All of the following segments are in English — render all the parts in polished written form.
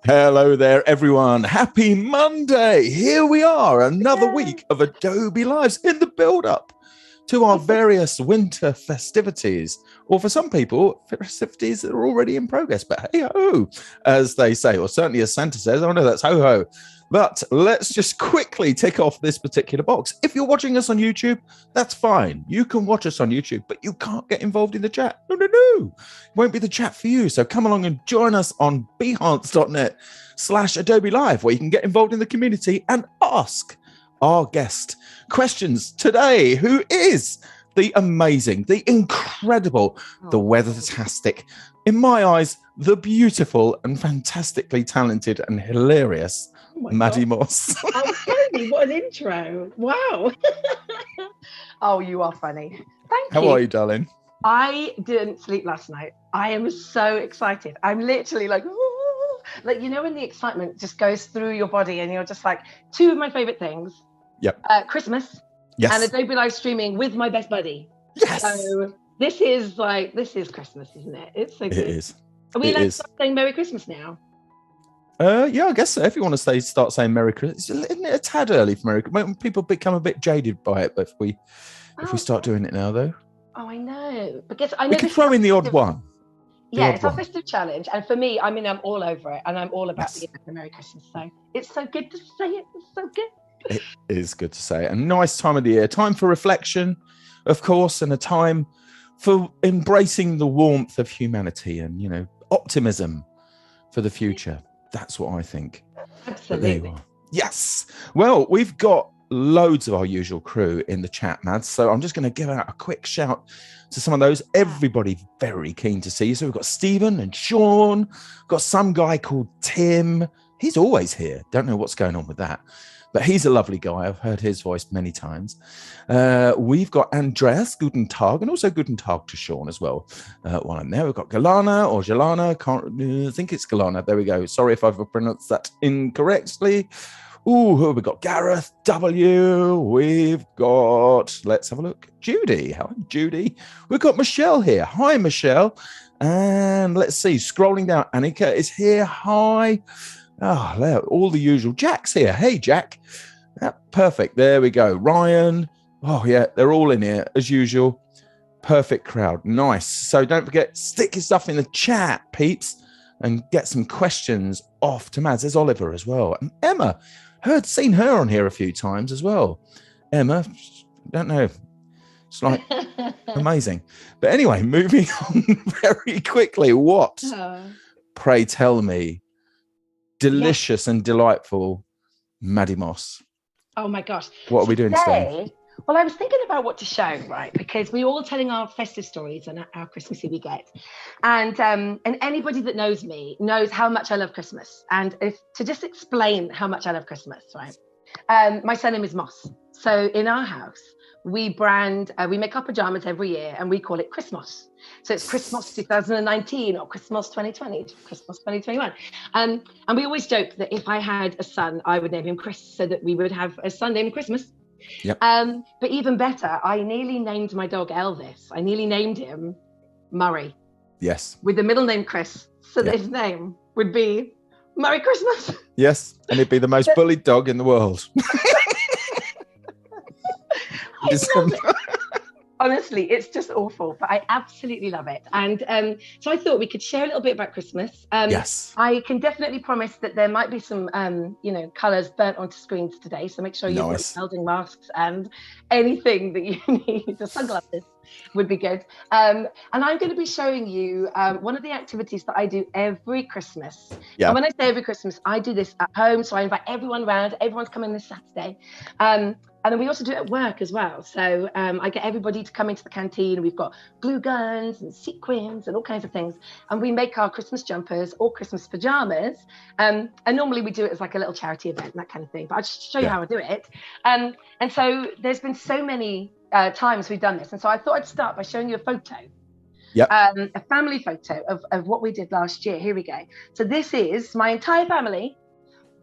Hello there, everyone. Happy Monday. Here we are, another week of Adobe Lives in the build-up to our various winter festivities. Or for some people, festivities that are already in progress. But hey-ho, as they say, or certainly as Santa says. Oh, no, that's ho-ho. But let's just quickly tick off this particular box. If you're watching us on YouTube, that's fine. You can watch us on YouTube, but you can't get involved in the chat. No. It won't be the chat for you. So come along and join us on behance.net/Adobe Live, where you can get involved in the community and ask our guest questions today, who is the amazing, the incredible, the weather-tastic, in my eyes, the beautiful and fantastically talented and hilarious Maddy Moss. Oh, Tony, what an intro. Wow. Oh, you are funny. Thank you. How are you, darling? I didn't sleep last night. I am so excited. I'm literally like, ooh. Like, you know, when the excitement just goes through your body and you're just like, two of my favorite things. Yep. Christmas. Yes. And Adobe live streaming with my best buddy. Yes. So this is Christmas, isn't it? It's so good. It is. Are we saying Merry Christmas now? Yeah, I guess so. If you want to start saying Merry Christmas, isn't it a tad early for Merry Christmas? When people become a bit jaded by it, but if we start doing it now, though. Oh, I know. Because I know we can throw in the odd one. Yeah, it's our festive challenge, and for me, I mean, I'm all over it, and I'm all about the Merry Christmas. So it's so good to say it. It's so good. It is good to say it. A nice time of the year, time for reflection, of course, and a time for embracing the warmth of humanity and, you know, optimism for the future. That's what I think. Absolutely. There you are. Yes. Well, we've got loads of our usual crew in the chat, Mads. So I'm just going to give out a quick shout to some of those. Everybody very keen to see you. So we've got Stephen and Sean. We've got some guy called Tim. He's always here. Don't know what's going on with that. But he's a lovely guy. I've heard his voice many times. We've got Andreas, Guten Tag, and also Guten Tag to Sean as well. While I'm there, we've got Galana or Jelana. I think it's Galana. There we go. Sorry if I've pronounced that incorrectly. Ooh, who have we got? Gareth W. We've got, let's have a look, Judy. Hi, Judy. We've got Michelle here. Hi, Michelle. And let's see, scrolling down, Annika is here. Hi. Oh, there, all the usual. Jack's here. Hey, Jack. Perfect. There we go. Ryan. Oh, yeah, they're all in here as usual. Perfect crowd. Nice. So don't forget, stick your stuff in the chat, peeps, and get some questions off to Mads. There's Oliver as well. And Emma. Seen her on here a few times as well. Emma, don't know. It's like amazing. But anyway, moving on very quickly. What, pray tell me, delicious and delightful Maddy Moss? Oh my gosh. What are we doing today? Well, I was thinking about what to show, right? Because we're all telling our festive stories and our Christmassy we get. And anybody that knows me knows how much I love Christmas. And to just explain how much I love Christmas, right? My surname is Moss. So in our house, we make our pajamas every year and we call it Christmas. So it's Christmas 2019 or Christmas 2020, Christmas 2021. And we always joke that if I had a son, I would name him Chris so that we would have a son named Christmas. Yep. But even better, I nearly named my dog Elvis. I nearly named him Murray. Yes. With the middle name Chris. So that his name would be Merry Christmas. Yes. And he'd be the most bullied dog in the world. Honestly, it's just awful, but I absolutely love it. And so I thought we could share a little bit about Christmas. Yes. I can definitely promise that there might be some, colours burnt onto screens today. So make sure you've got welding masks and anything that you need. The sunglasses would be good. And I'm going to be showing you one of the activities that I do every Christmas. Yeah. And when I say every Christmas, I do this at home. So I invite everyone around. Everyone's coming this Saturday. And then we also do it at work as well. So I get everybody to come into the canteen. We've got glue guns and sequins and all kinds of things. And we make our Christmas jumpers or Christmas pajamas. And normally we do it as like a little charity event and that kind of thing. But I'll just show you how I do it. And so there's been so many times we've done this. And so I thought I'd start by showing you a photo. Yep. A family photo of what we did last year. Here we go. So this is my entire family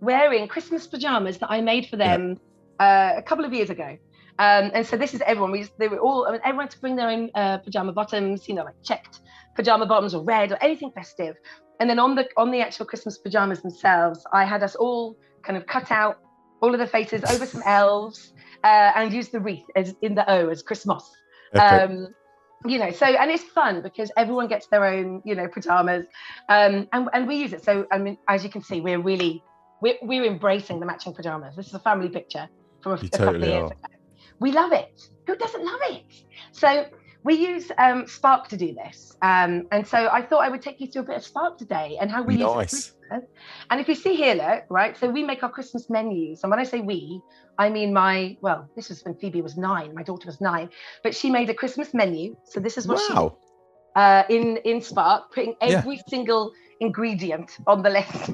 wearing Christmas pajamas that I made for them a couple of years ago. And so this is everyone. Everyone had to bring their own pajama bottoms, like checked pajama bottoms or red or anything festive. And then on the actual Christmas pajamas themselves, I had us all kind of cut out all of the faces over some elves, and use the wreath as in the O as Christmas. Okay. You know, so, and it's fun because everyone gets their own, you know, pajamas, and we use it. So, I mean, as you can see, we're embracing the matching pajamas. This is a family picture from a couple of years ago. We love it. Who doesn't love it? So we use Spark to do this. And so I thought I would take you through a bit of Spark today and how we use it. And if you see here, look, right, so we make our Christmas menus. And when I say we, I mean this was when Phoebe was 9, my daughter was 9, but she made a Christmas menu. So this is what she in Spark, putting every single ingredient on the list,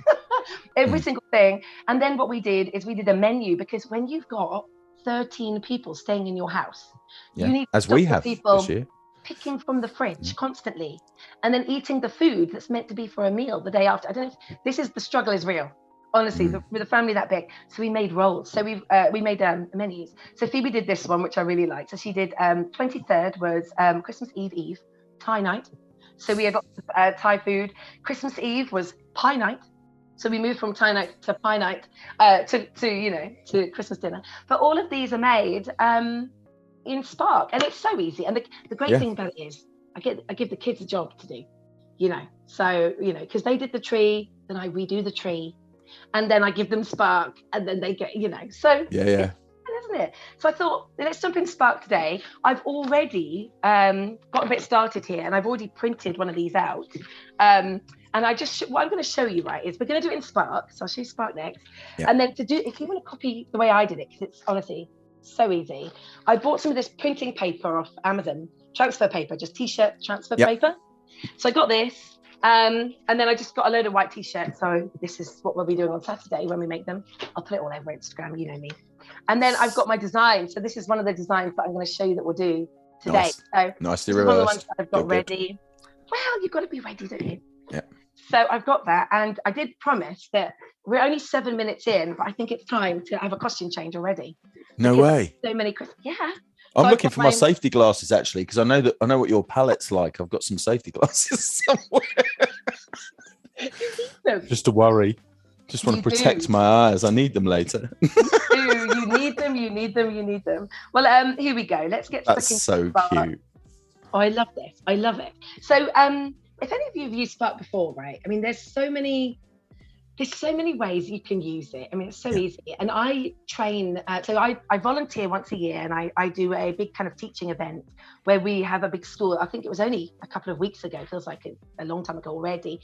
every single thing. And then what we did is we did a menu, because when you've got 13 people staying in your house, you need to stop people picking from the fridge constantly and then eating the food that's meant to be for a meal the day after. I don't know if this is, the struggle is real, honestly, with a family that big. So we made rolls. So we made menus. So Phoebe did this one, which I really liked. So she did 23rd was Christmas Eve, Thai night. So we had lots of Thai food. Christmas Eve was pie night. So we moved from Thai night to pie night, to Christmas dinner. But all of these are made in Spark, and it's so easy. And the great thing about it is I give the kids a job to do, you know. So, you know, because they did the tree, then I redo the tree, and then I give them Spark, and then they get, you know. So it's fun, isn't it? So I thought, let's jump in Spark today. I've already got a bit started here, and I've already printed one of these out. And what I'm going to show you, right, is we're going to do it in Spark. So I'll show you Spark next. Yeah. And then if you want to copy the way I did it, because it's honestly so easy. I bought some of this printing paper off Amazon, transfer paper, just t-shirt transfer paper. So I got this, and then I just got a load of white t-shirts. So this is what we'll be doing on Saturday when we make them. I'll put it all over Instagram, you know me. And then I've got my design. So this is one of the designs that I'm going to show you that we'll do today. So nicely reversed. One of the ones that I've got ready. Well, you've got to be ready, don't you? Yeah. So I've got that, and I did promise that we're only 7 minutes in, but I think it's time to have a costume change already. No way. So many I'm looking for my safety glasses, actually, because I know what your palette's like. I've got some safety glasses somewhere. You need them. Just to worry. Just want to protect my eyes. I need them later. You need them. You need them. Well, here we go. Let's get stuck in. That's so cute. Oh, I love this. I love it. So, if any of you have used Spark before, right? I mean, there's so many ways you can use it. I mean, it's so easy. And I train, so I volunteer once a year, and I do a big kind of teaching event where we have a big school. I think it was only a couple of weeks ago, feels like a long time ago already.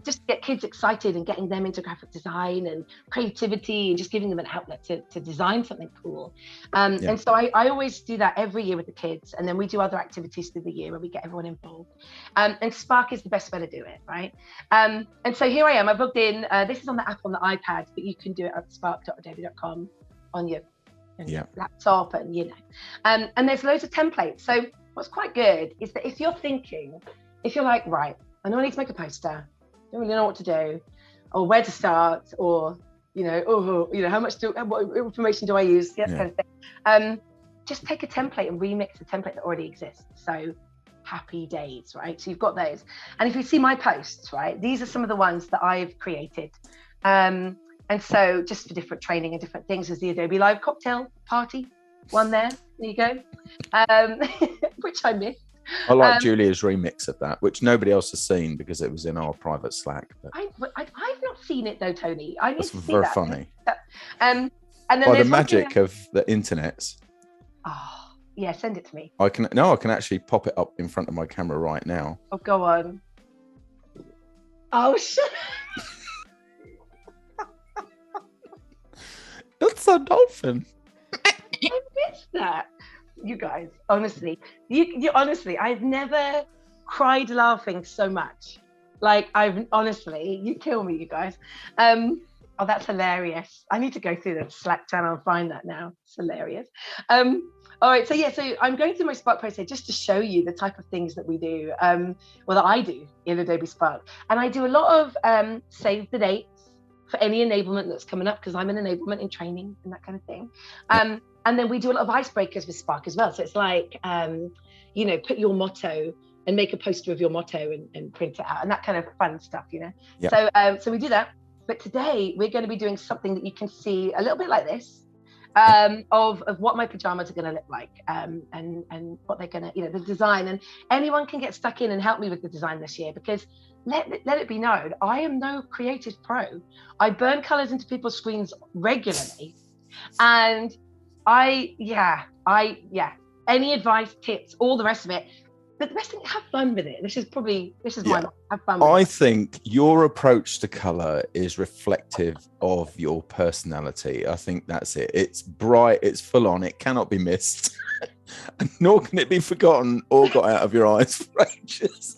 Just to get kids excited and getting them into graphic design and creativity, and just giving them an outlet to design something cool. And so I always do that every year with the kids. And then we do other activities through the year where we get everyone involved. And Spark is the best way to do it, right? And so here I am, I've logged in. This is on the app on the iPad, but you can do it at spark.adobe.com on your laptop, and you know. And there's loads of templates. So what's quite good is that if you're like, right, I know I need to make a poster, don't really know what to do, or where to start, or what information do I use, kind of thing. Just take a template and remix a template that already exists. So happy days, right? So you've got those. And if you see my posts, right, these are some of the ones that I've created. And so just for different training and different things, there's the Adobe Live cocktail party one there. There you go. Which I missed. I like Julia's remix of that, which nobody else has seen because it was in our private Slack. But I've not seen it though, Tony. I need to see very that. Funny. And then by the magic of the internet. Oh, yeah, send it to me. I can actually pop it up in front of my camera right now. Oh, go on. Oh, shit. It's a dolphin. I missed that. You guys, honestly, you honestly, I've never cried laughing so much. Like, you kill me, you guys. Oh, that's hilarious. I need to go through the Slack channel and find that now. It's hilarious. All right, so I'm going through my Spark post here just to show you the type of things that we do, that I do in Adobe Spark. And I do a lot of save the dates for any enablement that's coming up, because I'm in enablement in training and that kind of thing. And then we do a lot of icebreakers with Spark as well. So it's like, put your motto and make a poster of your motto and print it out and that kind of fun stuff, you know. Yeah. So we do that. But today we're going to be doing something that you can see a little bit like this, of what my pajamas are going to look like, and what they're going to, you know, the design. And anyone can get stuck in and help me with the design this year, because let it be known, I am no creative pro. I burn colors into people's screens regularly, and any advice, tips, all the rest of it. But the best thing, have fun with it. This is my have fun with I it. think your approach to color is reflective of your personality. I think that's it. It's bright, it's full on, it cannot be missed. Nor can it be forgotten or got out of your eyes for ages.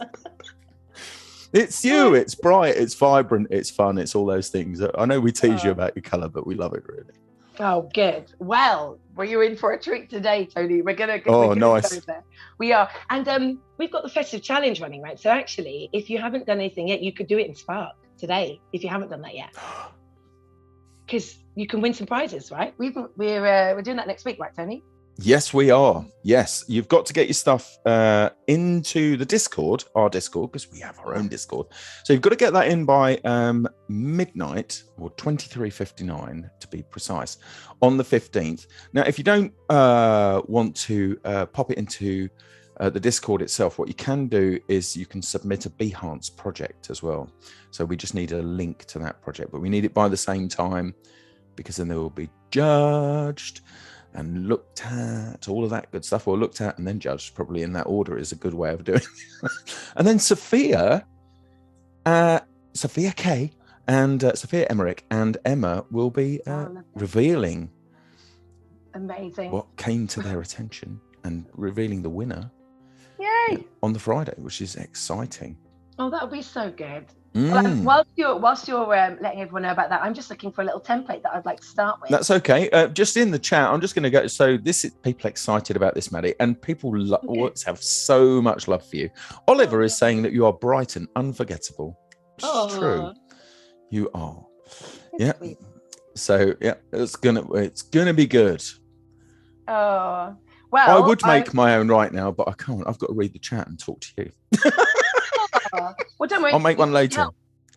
It's you, it's bright, it's vibrant, it's fun, it's all those things. I know we tease you about your color, but we love it really. Oh, good. Well, were you in for a treat today, Tony? We're gonna nice. go there. We are, and we've got the festive challenge running, right? So actually, if you haven't done anything yet, you could do it in Spark today. If you haven't done that yet, because you can win some prizes, right? We're doing that next week, right, Tony? Yes, we are. Yes, you've got to get your stuff into the Discord, our Discord, because we have our own Discord. So you've got to get that in by midnight, or 23:59 to be precise, on the 15th. Now, if you don't want to pop it into the Discord itself, what you can do is you can submit a Behance project as well. So we just need a link to that project, but we need it by the same time, because then they will be judged and looked at, all of that good stuff, or looked at and then judged, probably in that order is a good way of doing it. And then Sophia K and Sophia Emmerich and Emma will be revealing amazing what came to their attention and revealing the winner. Yay! On the Friday, which is exciting. Oh, that'll be so good. Well, whilst you're letting everyone know about that, I'm just looking for a little template that I'd like to start with. That's okay. Just in the chat, I'm just going to go. So this is people excited about this, Maddy, and people have so much love for you. Oliver is saying that you are bright and unforgettable. It's true. You are. Yeah. Sweet. So yeah, it's gonna be good. Oh. Well, I would make my own right now, but I can't. I've got to read the chat and talk to you. Well, don't worry. I'll make one later.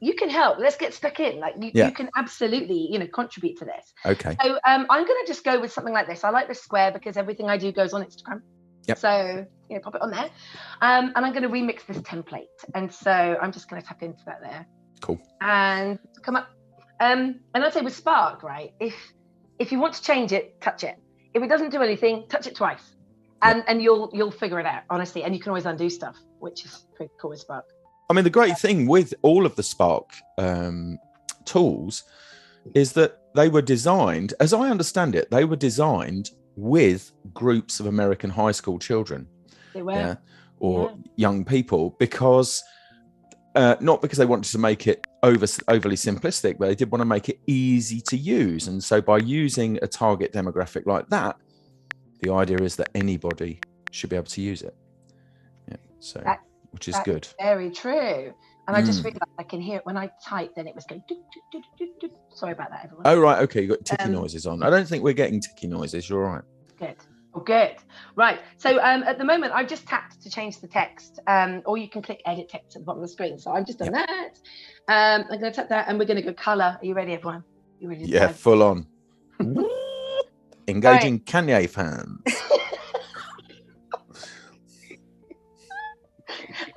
You can help. Let's get stuck in. Like you can absolutely, contribute to this. Okay. So I'm going to just go with something like this. I like the square because everything I do goes on Instagram. Yep. So pop it on there. And I'm going to remix this template. And so I'm just going to tap into that there. Cool. And come up. And I'd say with Spark, right? If you want to change it, touch it. If it doesn't do anything, touch it twice, and you'll figure it out, honestly. And you can always undo stuff, which is pretty cool with Spark. I mean, the great thing with all of the Spark tools is that they were designed, as I understand it, they were designed with groups of American high school children. They were. Or young people, because not because they wanted to make it overly simplistic, but they did want to make it easy to use. And so by using a target demographic like that, the idea is that anybody should be able to use it. Yeah, so which is good. Very true. And I just realized I can hear it when I type, then it was going. Sorry about that, everyone. Oh, right. Okay. You got ticky noises on. I don't think we're getting ticky noises. You're right. Good. Oh, good. Right. So at the moment, I've just tapped to change the text, or you can click edit text at the bottom of the screen. So I've just done that. I'm going to tap that and we're going to go color. Are you ready, everyone? You ready? Yeah, full on. Engaging Kanye fans.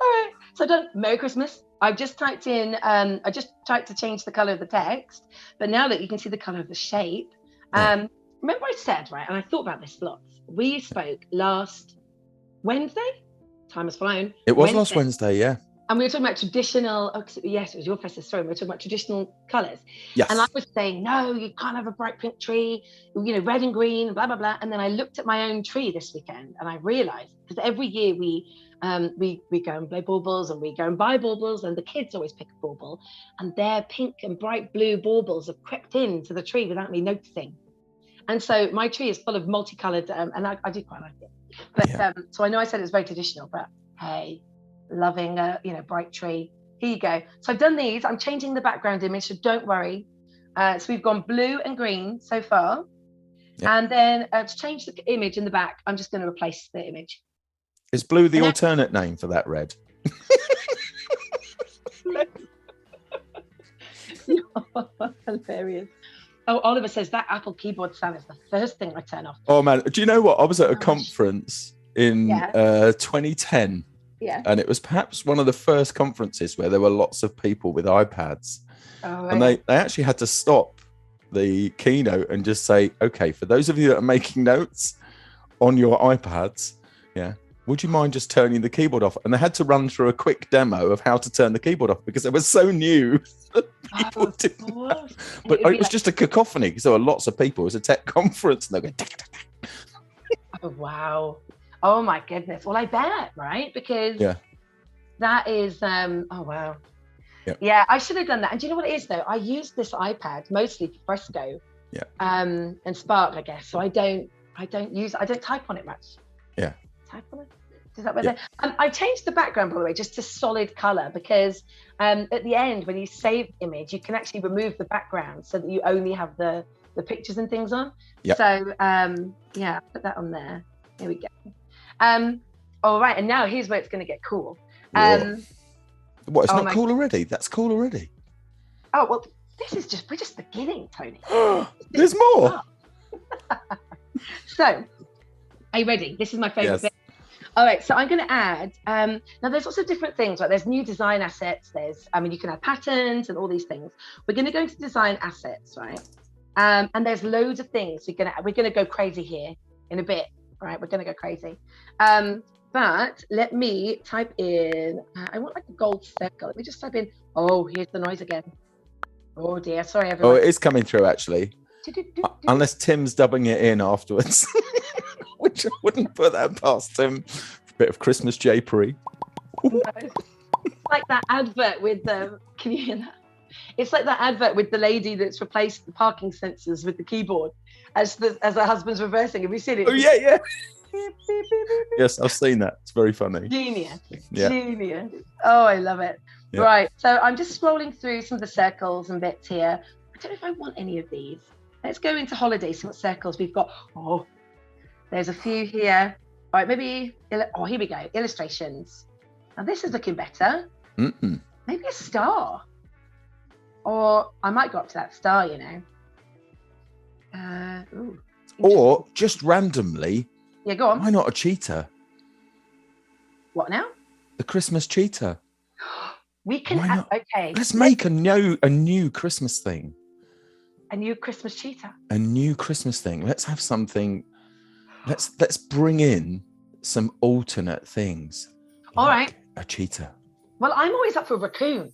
All right. So done. Merry Christmas. I've just typed in, I just tried to change the color of the text, but now that you can see the color of the shape, remember I said, right, and I thought about this lots. We spoke last Wednesday. Time has flown. It was last Wednesday, yeah. And we were talking about traditional, yes, it was your festive story. We were talking about traditional colours. Yes. And I was saying, no, you can't have a bright pink tree, red and green, blah, blah, blah. And then I looked at my own tree this weekend and I realised, because every year we go and play baubles and we go and buy baubles, and the kids always pick a bauble, and their pink and bright blue baubles have crept into the tree without me noticing. And so my tree is full of multicoloured, and I do quite like it. But so I know I said it was very traditional, but hey, loving a bright tree. Here you go. So I've done these. I'm changing the background image, so don't worry. So we've gone blue and green so far, and then to change the image in the back, I'm just going to replace the image. Is blue the And alternate name for that red? hilarious. Oh, Oliver says that Apple keyboard sound is the first thing I turn off. Oh man, do you know what? I was at a Gosh. conference in Yeah. 2010, Yeah. and it was perhaps one of the first conferences where there were lots of people with iPads, Oh, and they actually had to stop the keynote and just say, okay, for those of you that are making notes on your iPads, would you mind just turning the keyboard off? And they had to run through a quick demo of how to turn the keyboard off because it was so new. People didn't know. But it was just a cacophony because there were lots of people. It was a tech conference, and they go. Oh wow! Oh my goodness! Well, I bet, right? Because that is oh wow. Yeah, I should have done that. And do you know what it is though? I use this iPad mostly for Fresco, and Spark, I guess. So I don't type on it much. Yeah. Type on it. Is that what I changed the background, by the way, just to solid color because at the end when you save image, you can actually remove the background so that you only have the pictures and things on. Yep. So put that on there. Here we go. All right, and now here's where it's going to get cool. What? It's not cool already? That's cool already. Oh well, we're just beginning, Tony. There's more. So, are you ready? This is my favorite bit. All right, so I'm going to add, now there's lots of different things, right? There's new design assets. You can add patterns and all these things. We're going to go into design assets, right? And there's loads of things we're going to go crazy here in a bit, right? We're going to go crazy. But let me type in, I want like a gold circle. Let me just type in, here's the noise again. Oh dear, sorry everyone. Oh, it is coming through actually. Unless Tim's dubbing it in afterwards. Which I wouldn't put that past him. A bit of Christmas japery. It's like that advert with the. Can you hear that? It's like that advert with the lady that's replaced the parking sensors with the keyboard as her husband's reversing. Have you seen it? Oh yeah. Yes, I've seen that. It's very funny. Genius. Yeah. Genius. Oh, I love it. Yeah. Right. So I'm just scrolling through some of the circles and bits here. I don't know if I want any of these. Let's go into holiday, see what circles we've got. Oh, there's a few here. All right, maybe, here we go. Illustrations. Now this is looking better. Mm-mm. Maybe a star. Or I might go up to that star, you know. Or just randomly. Yeah, go on. Why not a cheetah? What now? The Christmas cheetah. We can, okay. Let's make a new Christmas thing. A new Christmas cheetah. A new Christmas thing. Let's have something. Let's bring in some alternate things. All right. A cheetah. Well, I'm always up for raccoons.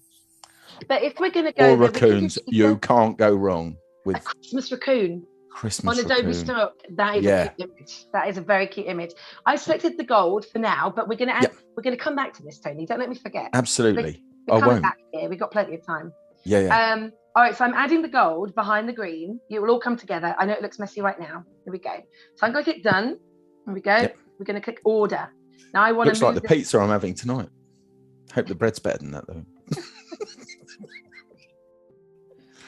But if we're going to go... Or raccoons. You can't go wrong with... A Christmas raccoon. Christmas on Adobe Spark. That is a cute image. That is a very cute image. I selected the gold for now, but we're going to add... We're going to come back to this, Tony. Don't let me forget. Absolutely. We're coming back here. We've got plenty of time. Yeah. All right, so I'm adding the gold behind the green. It will all come together. I know it looks messy right now. Here we go. So I'm going to click done. Here we go. Yep. We're going to click order. Now I want to move like the pizza I'm having tonight. Hope the bread's better than that though.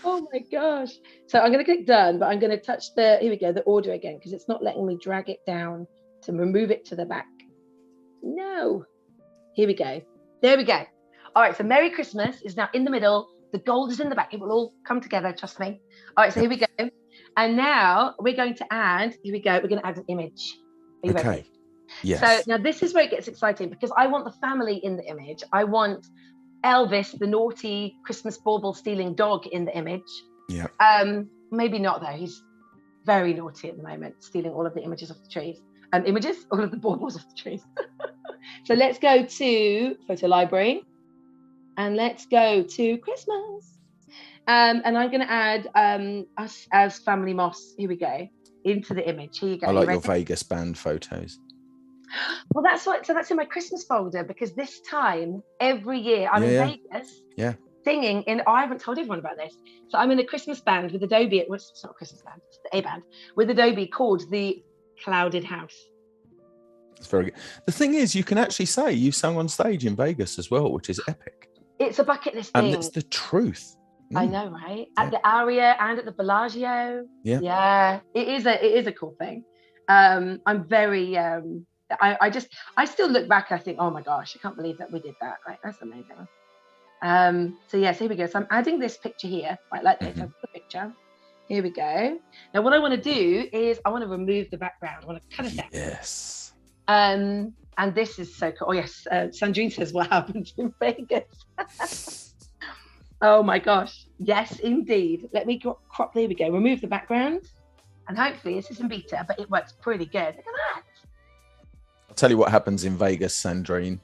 Oh my gosh. So I'm going to click done, but I'm going to touch here we go, the order again, because it's not letting me drag it down to remove it to the back. No. Here we go. There we go. All right, so Merry Christmas is now in the middle. The gold is in the back. It will all come together, trust me. All right, so here we go. And now we're going to add, here we go, we're going to add an image. Are you ready? Yes. So now this is where it gets exciting because I want the family in the image. I want Elvis, the naughty Christmas bauble stealing dog, in the image. Yeah. Maybe not though. He's very naughty at the moment, stealing all of the images off the trees. All of the baubles off the trees. So let's go to photo library. And let's go to Christmas. And I'm going to add us as Family Moss. Here we go. Into the image. Here you go. I like your Vegas band photos. Well, that's in my Christmas folder because this time every year I'm in Vegas. Yeah. Singing in. I haven't told everyone about this. So I'm in a Christmas band with Adobe. It's not a Christmas band. It's the A band with Adobe called the Clouded House. It's very good. The thing is, you can actually say you sung on stage in Vegas as well, which is epic. It's a bucket list thing. And it's the truth. I know, right? At the Aria and at the Bellagio. Yeah. It is a cool thing. I'm very I still look back, I think, oh my gosh, I can't believe that we did that. Like, that's amazing. So yes, here we go. So I'm adding this picture here, right, like this. That's the picture. Here we go. Now what I want to do is I want to remove the background. I want to cut it out. Yes. And this is so cool. Oh yes, Sandrine says what happened in Vegas. Oh my gosh. Yes, indeed. Let me crop. There we go. Remove the background. And hopefully this isn't beta, but it works pretty good. Look at that. I'll tell you what happens in Vegas, Sandrine,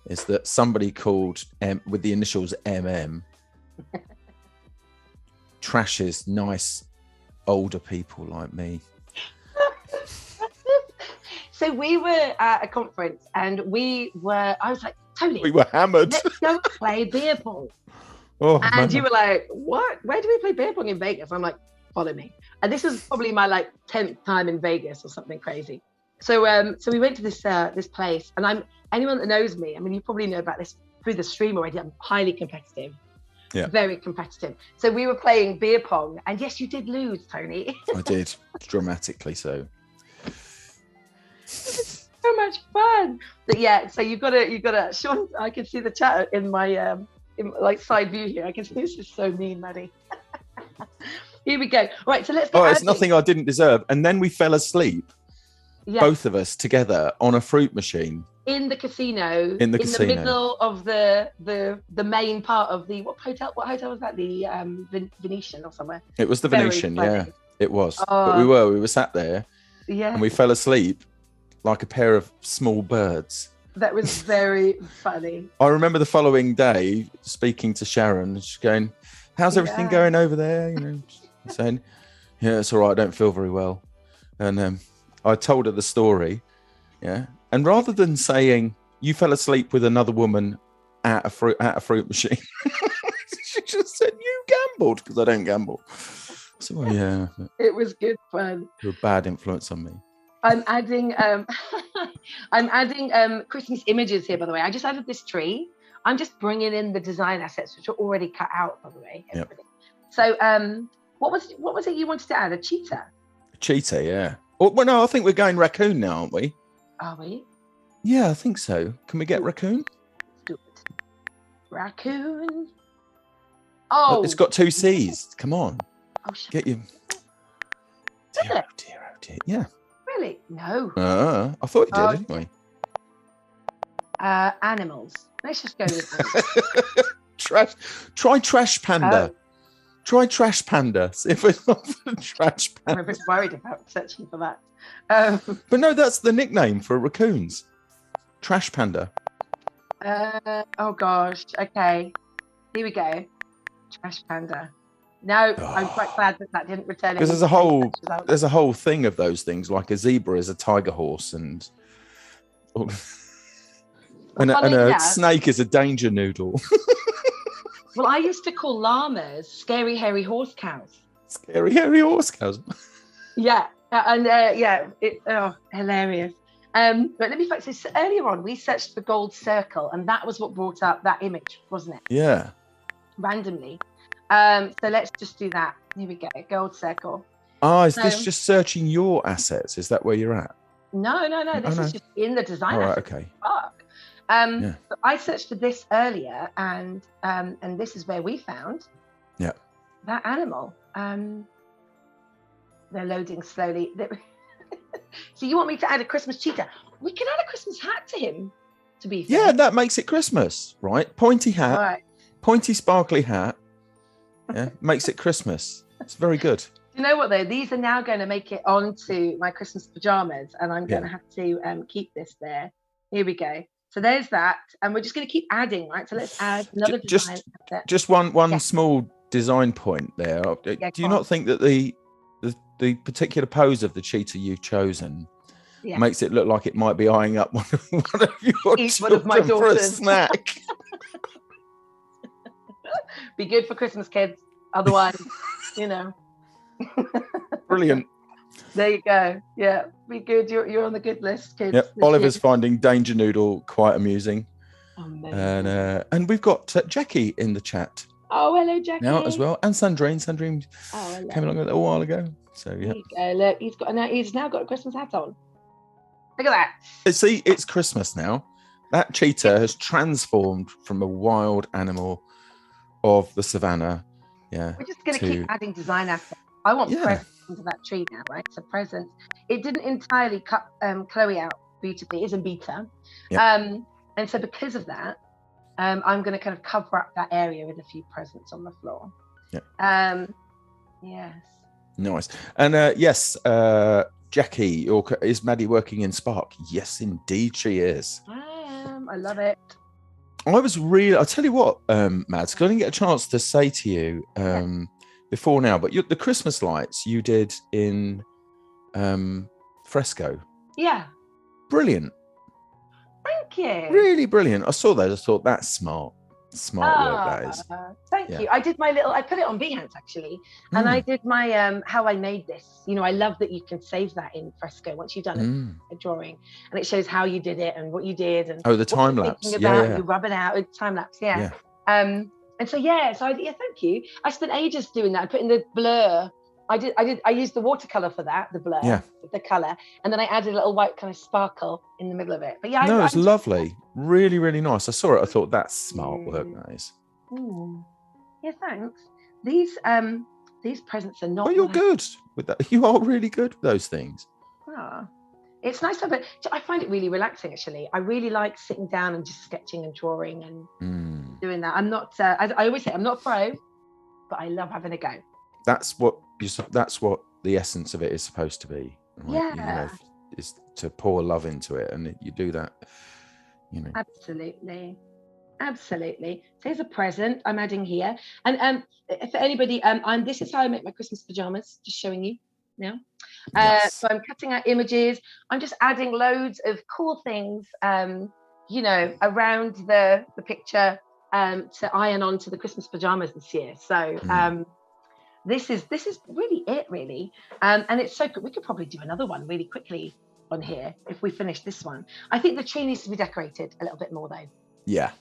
is that somebody called with the initials MM trashes nice older people like me. So we were at a conference and I was like, Tony, we were hammered. Let's go play beer pong. Oh, and man. You were like, what? Where do we play beer pong in Vegas? I'm like, follow me. And this is probably my like 10th time in Vegas or something crazy. So we went to this place, and anyone that knows me, I mean, you probably know about this through the stream already. I'm highly competitive, very competitive. So we were playing beer pong, and yes, you did lose, Tony. I did, dramatically so. So much fun. But yeah, so you gotta. Sean, I can see the chat in my in like side view here. I can see this is so mean, Maddy. Here we go. All right, so let's. It's nothing I didn't deserve, and then we fell asleep. Yes. Both of us together on a fruit machine in the casino. In the middle of the main part of the what hotel was that? The Venetian or somewhere. It was the Venetian, yeah. It was. But we were sat there, and we fell asleep like a pair of small birds. That was very funny. I remember the following day speaking to Sharon, she's going, "How's everything going over there?" You know, saying, "Yeah, it's all right. I don't feel very well," and I told her the story, and rather than saying you fell asleep with another woman at a fruit machine, she just said you gambled, because I don't gamble. So yeah, it was good fun. You're a bad influence on me. I'm adding Christmas images here, by the way. I just added this tree. I'm just bringing in the design assets, which are already cut out, by the way. Yep. So what was it you wanted to add? A cheetah? A cheetah, yeah. Well, no, I think we're going raccoon now, aren't we? Are we? Yeah, I think so. Can we get raccoon? Do it. Raccoon. Oh, it's got 2 C's. Come on. Oh, shit. Get you. Dear, oh dear. Yeah. Really? No. I thought you did, anyway. Animals. Let's just go with Trash. Try Trash Panda. Try Trash Panda. See if it's not for Trash Panda. I'm a bit worried about searching for that. But no, that's the nickname for raccoons. Trash Panda. Oh gosh. Okay. Here we go. Trash Panda. No, I'm quite glad that didn't return. Because there's a whole thing of those things, like a zebra is a tiger horse, and a snake is a danger noodle. Well, I used to call llamas scary hairy horse cows. Scary hairy horse cows. Yeah, and hilarious. But let me focus. So earlier on, we searched for gold circle, and that was what brought up that image, wasn't it? Yeah. Randomly. So let's just do that. Here we go. Gold circle. Is this just searching your assets? Is that where you're at? No. This is just in the design. All right. Okay. Spark. But I searched for this earlier, and this is where we found that animal. They're loading slowly. So you want me to add a Christmas cheetah? We can add a Christmas hat to him, to be fair. Yeah, that makes it Christmas, right? Pointy hat, right. Pointy sparkly hat. Yeah, makes it Christmas. It's very good. You know what though? These are now going to make it onto my Christmas pajamas, and I'm going to have to keep this there. Here we go. So there's that, and we're just going to keep adding, right? So let's add another design. Just one small design point there. Do you not think that the particular pose of the cheetah you've chosen makes it look like it might be eyeing up one of your children for a snack? Be good for Christmas, kids. Otherwise, Brilliant. There you go. Yeah, be good. You're on the good list, kids. Yep. Oliver's finding Danger Noodle quite amusing. And we've got Jackie in the chat. Oh, hello, Jackie. Now as well, and Sandrine. Sandrine came along a little while ago. So yeah. There you go. Look, he's now got a Christmas hat on. Look at that. See, it's Christmas now. That cheetah has transformed from a wild animal of the savannah. Yeah. We're just going to keep adding design assets. I want presents into that tree now, right? So presents. It didn't entirely cut Chloe out beautifully. It is a beta. And so because of that, I'm going to kind of cover up that area with a few presents on the floor. Yeah. Yes. Nice. And yes, Jackie, is Maddy working in Spark? Yes, indeed she is. I am. I love it. I'll tell you what, Mads, I didn't get a chance to say to you before now, but the Christmas lights you did in fresco. Yeah. Brilliant. Thank you. Really brilliant. I saw those. I thought that's smart. Smart work, that is. Thank you. I did I put it on Behance actually, and I did my how I made this. You know, I love that you can save that in fresco once you've done a drawing, and it shows how you did it and what you did and the time lapse. You rub it out with time lapse. Yeah. And so thank you. I spent ages doing that. I put in the blur. I used the watercolor for that, the blur, the color, and then I added a little white kind of sparkle in the middle of it. But yeah, it's lovely, really, really nice. I saw it. I thought that's smart work, that is. Yeah, thanks. These presents are not. Oh, you're good with that. You are really good with those things. It's nice, but I find it really relaxing. Actually, I really like sitting down and just sketching and drawing and doing that. I'm not. I always say I'm not a pro, but I love having a go. That's what the essence of it is supposed to be. Right? Yeah, is to pour love into it, and you do that. Absolutely. So here's a present I'm adding here, and for anybody, this is how I make my Christmas pajamas. Just showing you now. So I'm cutting out images. I'm just adding loads of cool things, around the picture to iron onto the Christmas pajamas this year. So. This is really it, really. And it's so good. We could probably do another one really quickly on here if we finish this one. I think the tree needs to be decorated a little bit more, though. Yeah.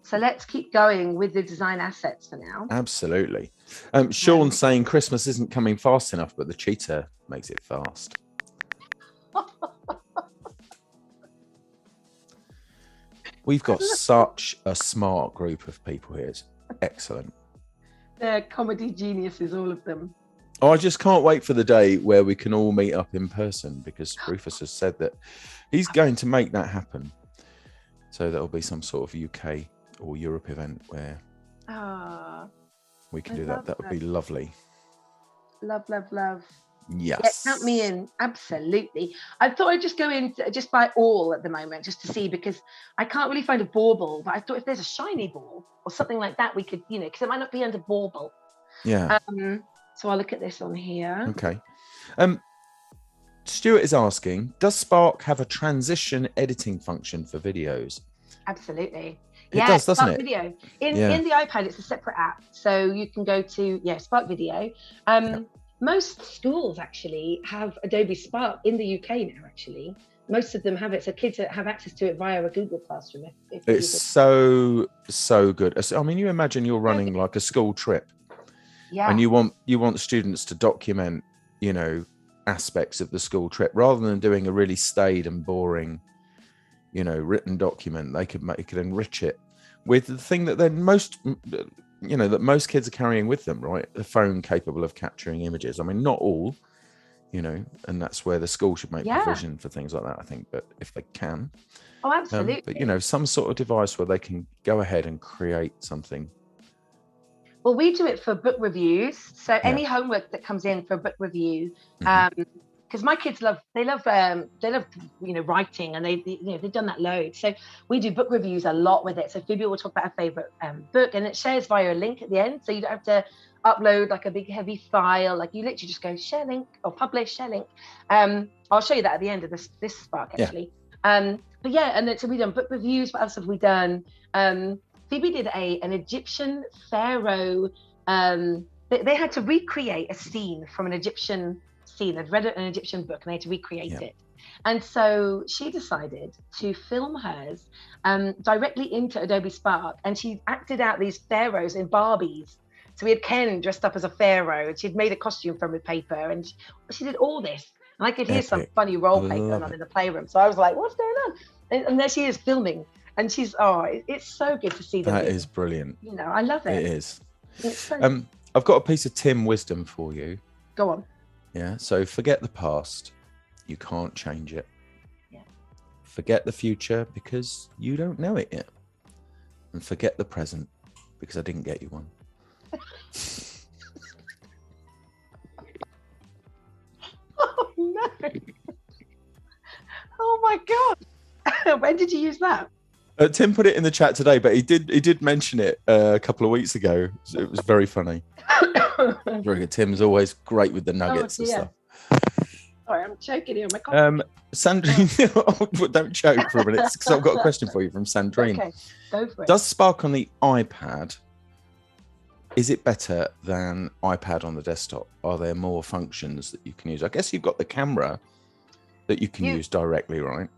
So let's keep going with the design assets for now. Absolutely. Sean's saying Christmas isn't coming fast enough, but the cheetah makes it fast. We've got such a smart group of people here. It's excellent. They're comedy geniuses, all of them. Oh, I just can't wait for the day where we can all meet up in person, because Rufus has said that he's going to make that happen. So there'll be some sort of UK or Europe event where we can do that. That would be lovely. Love. Yes. Yeah, count me in. Absolutely. I thought I'd just go in just buy all at the moment, just to see, because I can't really find a bauble, but I thought if there's a shiny ball or something like that, we could, because it might not be under bauble. Yeah. So I'll look at this on here. Okay. Stuart is asking, does Spark have a transition editing function for videos? Absolutely. It does, doesn't Spark it? Video. In the iPad, it's a separate app. So you can go to, Spark Video. Most schools actually have Adobe Spark in the UK now, actually. Most of them have it. So kids have access to it via a Google Classroom. It's so good. I mean, you imagine you're running like a school trip. Yeah. And you want students to document, aspects of the school trip, rather than doing a really staid and boring, written document. They could enrich it with the thing that then most kids are carrying with them, right? The phone capable of capturing images. I mean, not all, and that's where the school should make provision for things like that, I think. But if they can. Oh, absolutely. But, some sort of device where they can go ahead and create something. Well, we do it for book reviews. So any homework that comes in for a book review, because my kids love writing, and they've done that loads. So we do book reviews a lot with it. So Phoebe will talk about her favorite book, and it shares via a link at the end. So you don't have to upload like a big heavy file. Like you literally just go share link or publish, share link. I'll show you that at the end of this Spark actually. And then so we've done book reviews. What else have we done? Phoebe did an Egyptian pharaoh. They had to recreate a scene from an Egyptian scene. They'd read an Egyptian book and they had to recreate it. And so she decided to film hers directly into Adobe Spark, and she acted out these pharaohs in Barbies. So we had Ken dressed up as a pharaoh, and she'd made a costume from the paper, and she did all this. And I could hear some Epic. funny role play Love going on it. in the playroom. So I was like, what's going on? And there she is filming. And she's, it's so good to see them. That is brilliant. You know, I love it. It is. It's so I've got a piece of Tim wisdom for you. Go on. Yeah. So forget the past. You can't change it. Yeah. Forget the future because you don't know it yet. And forget the present because I didn't get you one. Oh, no. Oh, my God. When did you use that? Tim put it in the chat today, but he did mention it a couple of weeks ago. So it was very funny. Very good. Tim's always great with the nuggets and stuff. Sorry, I'm choking here on my coffee. Sandrine, don't choke for a minute, because I've got a question for you from Sandrine. Okay, go for it. Does Spark on the iPad, is it better than iPad on the desktop? Are there more functions that you can use? I guess you've got the camera that you can use directly, right?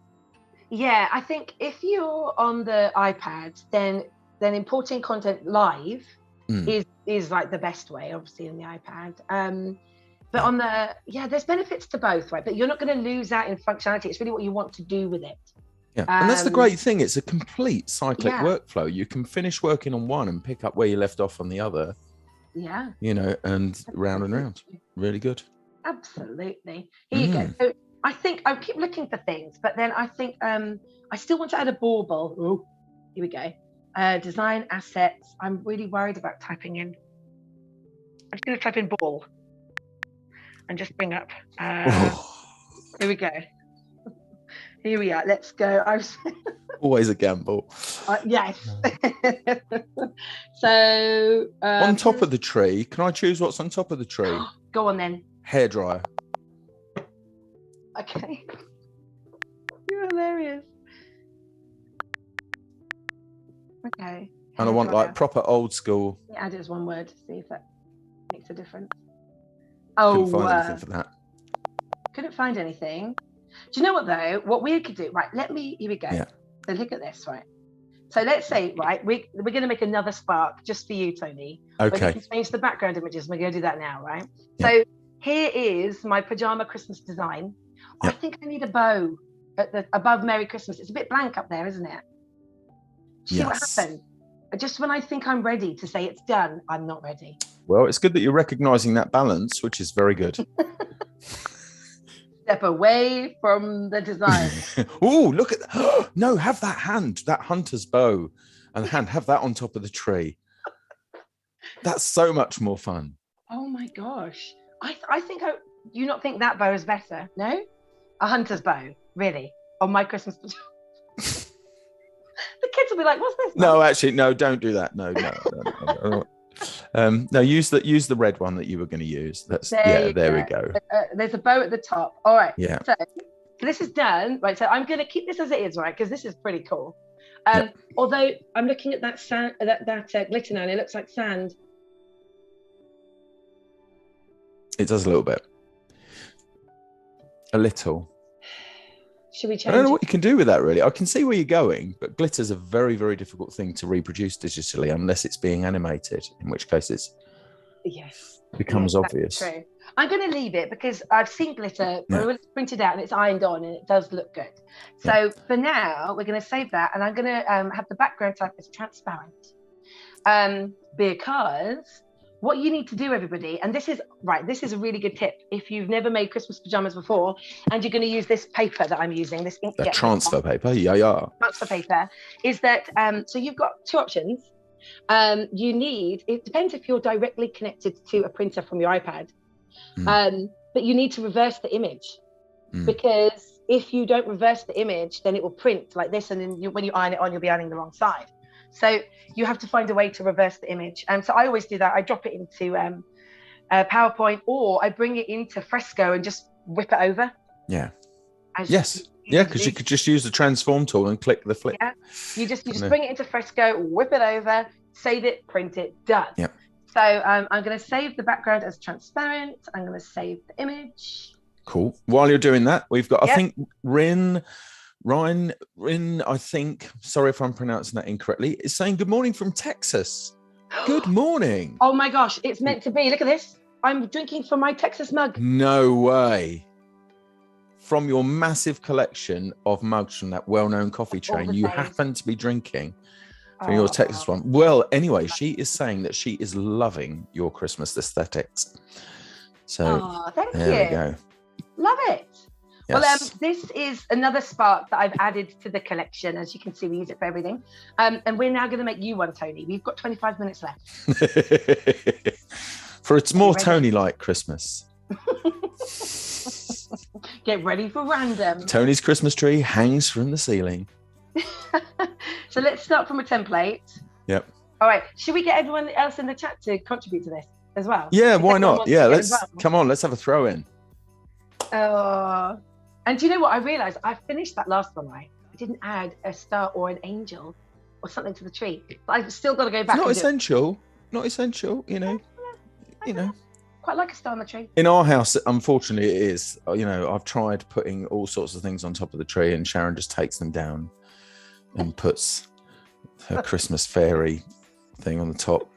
Yeah, I think if you're on the iPad, then importing content live is like the best way, obviously, on the iPad. But on there's benefits to both, right? But you're not going to lose out in functionality. It's really what you want to do with it. Yeah, and that's the great thing. It's a complete cyclic workflow. You can finish working on one and pick up where you left off on the other. Yeah. You know, and round and round. Really good. Absolutely. Here you go. So I think I keep looking for things, but then I think I still want to add a bauble. Oh, here we go. Design assets. I'm really worried about typing in. I'm just going to type in ball and just bring up. Here we go. Here we are. Let's go. Always a gamble. Yes. So on top of the tree, can I choose what's on top of the tree? Go on then. Hairdryer. Okay. You're hilarious. Okay. And I want like proper old school. Add it as one word to see if that makes a difference. Couldn't find anything for that. Couldn't find anything. Do you know what though? What we could do, right? Here we go. Yeah. So look at this, right? So let's say, right, we're going to make another Spark just for you, Tony. Okay. We're going to change the background images. We're going to do that now, right? Yeah. So here is my pajama Christmas design. Yeah. I think I need a bow above Merry Christmas. It's a bit blank up there, isn't it? See what happened? Just when I think I'm ready to say it's done, I'm not ready. Well, it's good that you're recognizing that balance, which is very good. Step away from the design. Oh, look at that. No, have that hand, that hunter's bow, and have that on top of the tree. That's so much more fun. Oh my gosh. I think you not think that bow is better, no? A hunter's bow, really? On my Christmas The kids will be like, what's this? No, actually, no, don't do that. No. No, use the red one that you were going to use. There we go. There's a bow at the top. All right. Yeah. So this is done. Right. So I'm going to keep this as it is, right? Because this is pretty cool. Although I'm looking at that sand, that glitter now, and it looks like sand. It does a little bit. A little. Should we change? I don't know what you can do with that, really. I can see where you're going, but glitter's a very, very difficult thing to reproduce digitally unless it's being animated, in which case it becomes obvious. True. I'm going to leave it because I've seen glitter, it's printed out and it's ironed on and it does look good. So for now, we're going to save that and I'm going to have the background type as transparent because what you need to do, everybody, and this is a really good tip. If you've never made Christmas pajamas before and you're going to use this paper that I'm using, this inkjet transfer paper, transfer paper, is that so you've got two options. It depends if you're directly connected to a printer from your iPad, but you need to reverse the image because if you don't reverse the image, then it will print like this, and then when you iron it on, you'll be ironing the wrong side. So you have to find a way to reverse the image. And so I always do that. I drop it into PowerPoint, or I bring it into Fresco and just whip it over. Yeah. Because you could just use the transform tool and click the flip. Yeah. You just bring it into Fresco, whip it over, save it, print it, done. Yeah. So I'm going to save the background as transparent. I'm going to save the image. Cool. While you're doing that, we've got, I think, Ryan, I think, sorry if I'm pronouncing that incorrectly, is saying good morning from Texas. Good morning. Oh my gosh, it's meant to be. Look at this. I'm drinking from my Texas mug. No way. from your massive collection of mugs from that well-known coffee chain you happen to be drinking from your Texas one. Well, anyway, she is saying that she is loving your Christmas aesthetics. So thank you. There we go. Love it. Yes. Well, this is another Spark that I've added to the collection. As you can see, we use it for everything. And we're now going to make you one, Tony. We've got 25 minutes left. For it's more Tony-like Christmas. Get ready for random. Tony's Christmas tree hangs from the ceiling. So let's start from a template. Yep. All right. Should we get everyone else in the chat to contribute to this as well? Yeah, why not? Yeah, come on, let's have a throw in. And do you know what I realized? I finished that last one, right? I didn't add a star or an angel or something to the tree. But I've still got to go back. Not essential, you know. Quite like a star on the tree. In our house, unfortunately, it is. I've tried putting all sorts of things on top of the tree, and Sharon just takes them down and puts her Christmas fairy thing on the top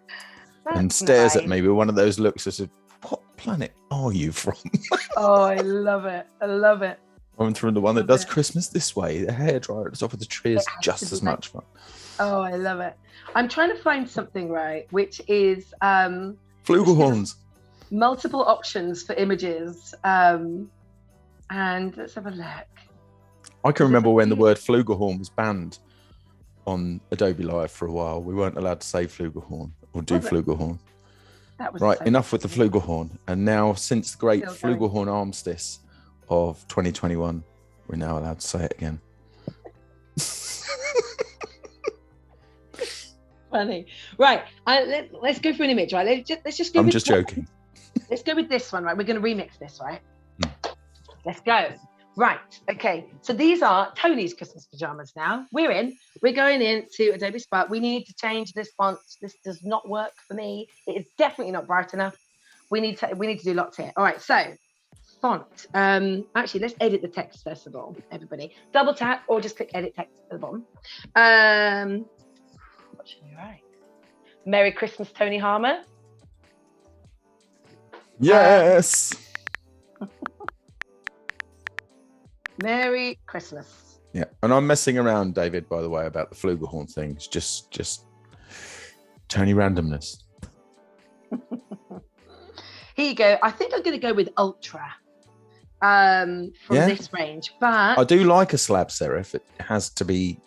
and stares at me with one of those looks as if, what planet are you from? Oh, I love it. I love it. I'm from the one that does Christmas this way. The hairdryer at the top of the tree is just as much fun. Oh, I love it. I'm trying to find something, right, which is flugelhorns. Multiple options for images. And let's have a look. I can remember when the word flugelhorn was banned on Adobe Live for a while. We weren't allowed to say flugelhorn or do flugelhorn. That was right, enough with the flugelhorn. And now, since the great flugelhorn armistice of 2021, we're now allowed to say it again. Funny. Right, let's go for an image, right? Let's just go. I'm just joking. Let's go with this one, right? We're going to remix this, right? Let's go. Right, okay. So these are Tony's Christmas pajamas now. We're going into Adobe Spark. We need to change this font. This does not work for me. It is definitely not bright enough. We need to do lots here. All right, so font. Actually, let's edit the text first of all, everybody. Double tap or just click edit text at the bottom. What should we write? Merry Christmas, Tony Harmer. Yes. Merry Christmas. Yeah, and I'm messing around, David, by the way, about the flugelhorn thing. It's just Tony randomness. Here you go. I think I'm going to go with Ultra from this range, but I do like a slab serif. It has to be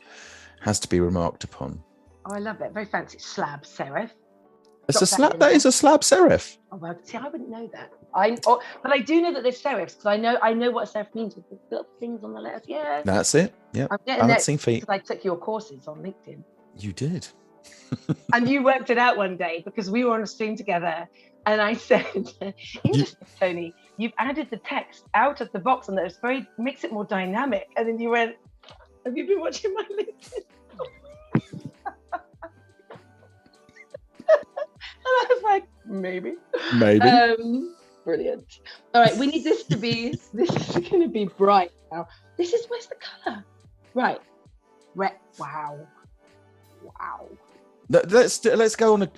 remarked upon. Oh, I love it. Very fancy slab serif. It's a slab. That is a slab serif. Oh well, see, I wouldn't know that. But I do know that there's serifs because I know what a serif means with the little things on the letters. Yeah, that's it. Yeah, I'm getting balancing feet. Because I took your courses on LinkedIn. You did. And you worked it out one day because we were on a stream together, and I said, "Interesting, Tony. You've added the text out of the box, and that makes it more dynamic." And then you went, "Have you been watching my LinkedIn?" And I was like, maybe. Brilliant. All right, we need this to be. This is going to be bright now. Where's the color? Right. Wow. Let's go on a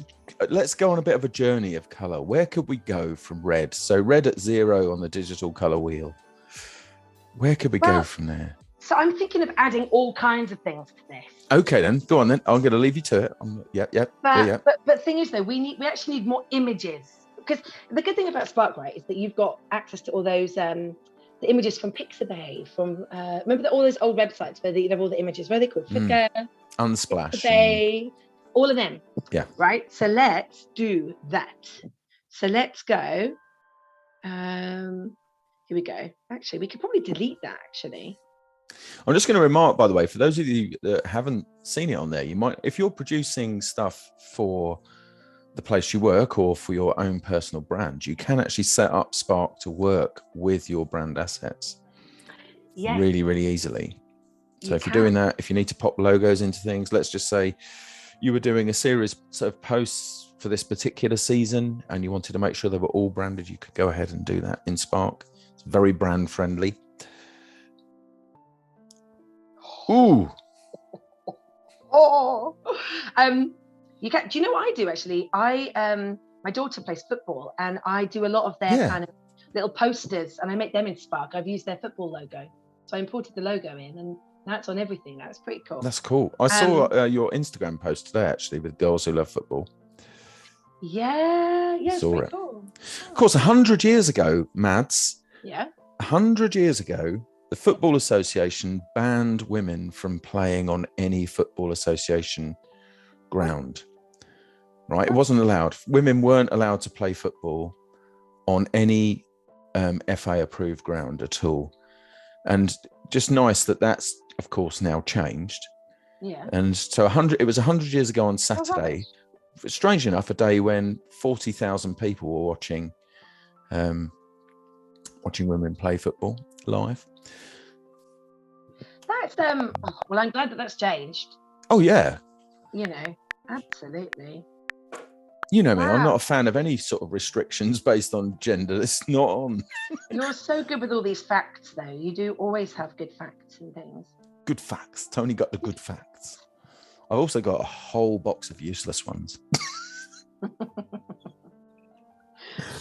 bit of a journey of color. Where could we go from red? So red at 0 on the digital color wheel. Where could we go from there? So I'm thinking of adding all kinds of things to this. Okay, then go on. Then I'm going to leave you to it. But the thing is, though, we actually need more images, because the good thing about Spark, right, is that you've got access to all those the images from Pixabay, from remember all those old websites where you have all the images. What are they called? Flickr, Unsplash, Pixabay, all of them. Yeah. Right. So let's do that. So let's go. Here we go. Actually, we could probably delete that. Actually. I'm just going to remark, by the way, for those of you that haven't seen it on there, you might, if you're producing stuff for the place you work or for your own personal brand, you can actually set up Spark to work with your brand assets really, really easily. So if you're doing that, if you need to pop logos into things, let's just say you were doing a series of posts for this particular season and you wanted to make sure they were all branded, you could go ahead and do that in Spark. It's very brand friendly. Ooh. You can. Do you know what I do actually? My daughter plays football, and I do a lot of their kind of little posters, and I make them in Spark. I've used their football logo, so I imported the logo in, and now it's on everything. That's pretty cool. That's cool. I saw your Instagram post today, actually, with girls who love football. Yeah, it's saw pretty it. cool. Of course, 100 years ago, Mads. Yeah. 100 years ago, the Football Association banned women from playing on any Football Association ground. Right? It wasn't allowed. Women weren't allowed to play football on any FA approved ground at all. And just nice that that's, of course, now changed. Yeah. And so it was 100 years ago on Saturday. Strange enough, a day when 40,000 people were watching women play football live. That's well, I'm glad that that's changed. Oh yeah. You know, absolutely. You know me, I'm not a fan of any sort of restrictions based on gender. It's not on. You're so good with all these facts, though. You do always have good facts and things. Good facts. Tony got the good facts. I've also got a whole box of useless ones.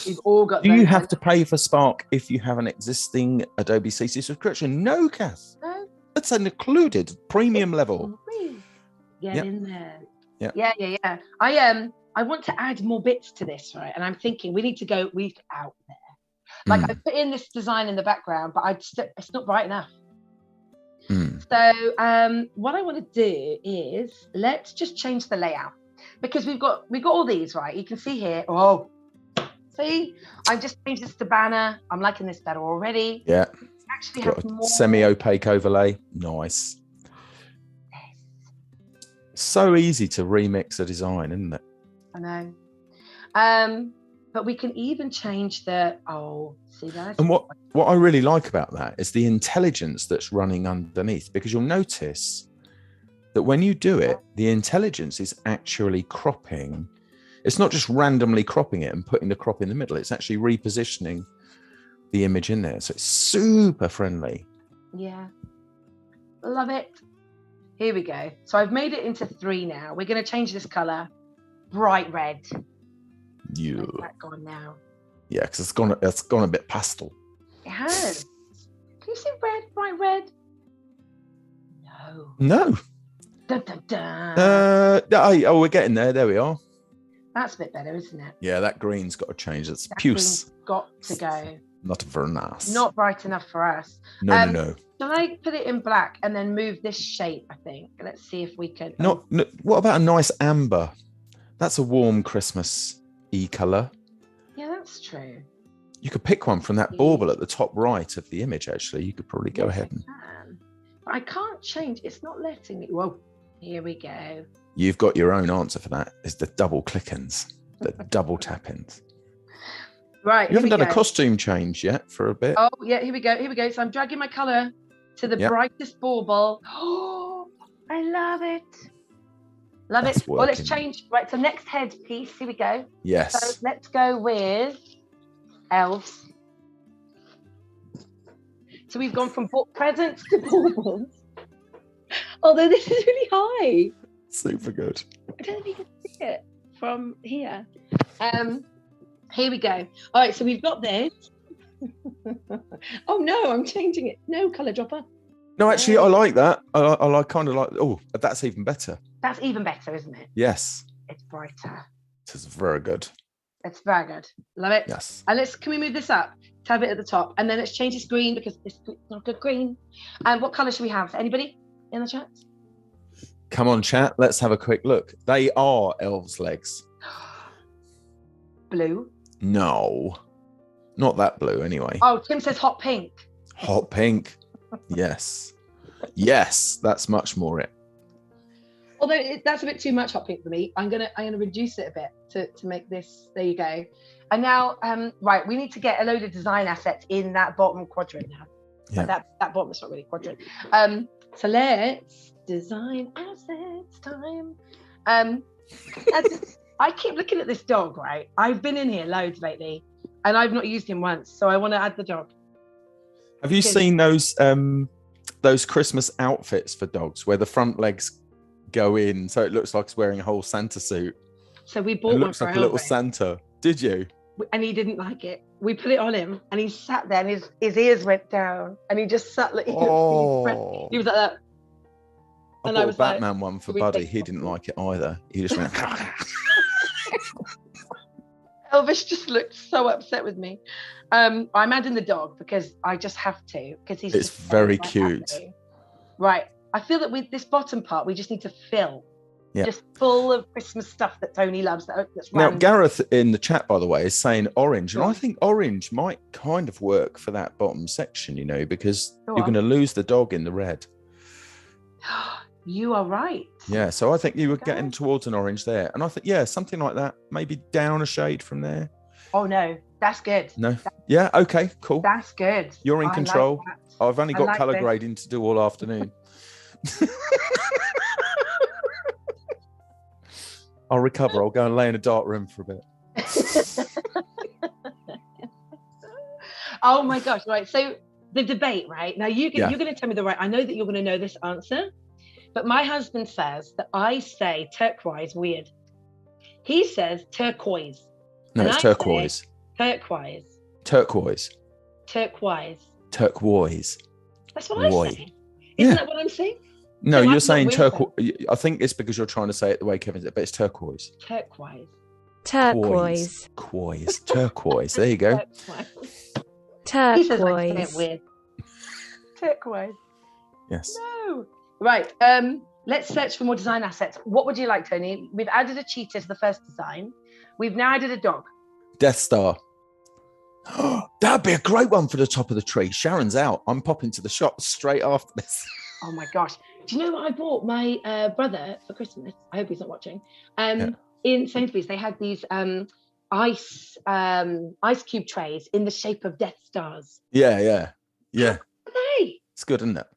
We've all got. Do you have to pay for Spark if you have an existing Adobe CC subscription? No, Cass. No. It's an included premium level. Get in there. Yeah. I want to add more bits to this, right? And I'm thinking we need to go out there. Like I put in this design in the background, but it's not bright enough. So what I want to do is let's just change the layout, because we've got all these, right? You can see here. Oh, see, I just changed this to banner. I'm liking this better already. Yeah. Actually, got have a more semi-opaque overlay. Nice. So easy to remix a design, isn't it? I know. But we can even change the see that. And what I really like about that is the intelligence that's running underneath, because you'll notice that when you do it, the intelligence is actually cropping. It's not just randomly cropping it and putting the crop in the middle. It's actually repositioning the image in there. So it's super friendly. Yeah. Love it. Here we go. So I've made it into 3 now. We're going to change this color. Bright red. Yeah. Where's that gone now? Yeah, because it's gone a bit pastel. It has. Can you see red, bright red? No. No. Dun, dun, dun. We're getting there. There we are. That's a bit better, isn't it? Yeah, that green's got to change. It's that puce. Green's got to go. Not very nice. Not bright enough for us. No. Can I put it in black and then move this shape, I think? Let's see if we can. No, what about a nice amber? That's a warm Christmas-y colour. Yeah, that's true. You could pick one from that bauble at the top right of the image, actually. You could probably go ahead and... But I can't change. It's not letting me. Whoa, here we go. You've got your own answer for that. It's the double click-ins, the double tap-ins. Right. You haven't done a costume change yet for a bit. Oh, yeah, here we go. So I'm dragging my colour to the brightest bauble. Oh, I love it. Love it. Well, let's change. Right, so next head piece. Here we go. Yes. So let's go with elves. So we've gone from presents to baubles. Although this is really high. Super good. I don't know if you can see it from here. Here we go. All right, so we've got this. Oh no, I'm changing it. No, colour dropper. No, actually, I like that. I kind of like. Oh, that's even better. That's even better, isn't it? Yes. It's brighter. This is very good. It's very good. Love it. Yes. And can we move this up? Tab it at the top, and then let's change this green because it's not good green. And what colour should we have? Anybody in the chat? Come on, chat. Let's have a quick look. They are elves' legs. Blue. No, not that blue anyway. Oh, Tim says hot pink. Hot pink. Yes. Yes, that's much more it. Although that's a bit too much hot pink for me. I'm gonna reduce it a bit to make this. There you go. And now, right, we need to get a load of design assets in that bottom quadrant now. Yeah. But that bottom is not really quadrant. So let's design assets time. I keep looking at this dog, right? I've been in here loads lately, and I've not used him once, so I want to add the dog. Have you seen those Christmas outfits for dogs where the front legs go in, so it looks like it's wearing a whole Santa suit? So we bought it one looks for like a little Santa. Did you? and he didn't like it. We put it on him, and he sat there, and his ears went down, and he just sat like he was like that. I And bought I was a Batman one for "Can we Buddy. take He it didn't off?" like it either. He just went. Elvis just looked so upset with me. I'm adding the dog because I just have to, because he's It's just very so cute. happy. Right. I feel that with this bottom part, we just need to fill. Yeah. Just full of Christmas stuff that Tony loves. That's Now, random. Gareth in the chat, by the way, is saying orange. And Go I on. think orange might kind of work for that bottom section, you know, because Go you're on. going to lose the dog in the red. You are right. Yeah, so I think you were Okay. getting towards an orange there. And I think, yeah, something like that. Maybe down a shade from there. Oh, no. That's good. No? Yeah, okay, cool. That's good. You're in I control. Like that. I've only I got like colour this. grading to do all afternoon. I'll recover. I'll go and lay in a dark room for a bit. Oh my gosh! Right. So the debate, right now, you're Yeah. going to tell me the right. I know that you're going to know this answer, but my husband says that I say turquoise weird. He says turquoise. No, And it's I say turquoise. Turquoise. Turquoise. Turquoise. Turquoise. That's what I Why? say. Yeah. Isn't that what I'm saying? No, So I'm you're not saying weird turquoise. I think it's because you're trying to say it the way Kevin said, but it's turquoise. Turquoise. Turquoise. Turquoise. Turquoise. There you go. Turquoise. He says I say it Turquoise. weird. Turquoise. Yes. No. Right. Let's search for more design assets. What would you like, Tony? We've added a cheetah to the first design. We've now added a dog. Death Star. That'd be a great one for the top of the tree. Sharon's out. I'm popping to the shop straight after this. Oh my gosh. Do you know what I bought my brother for Christmas? I hope he's not watching. In Sainsbury's, they had these ice cube trays in the shape of Death Stars. Yeah. Hey, It's good, isn't it?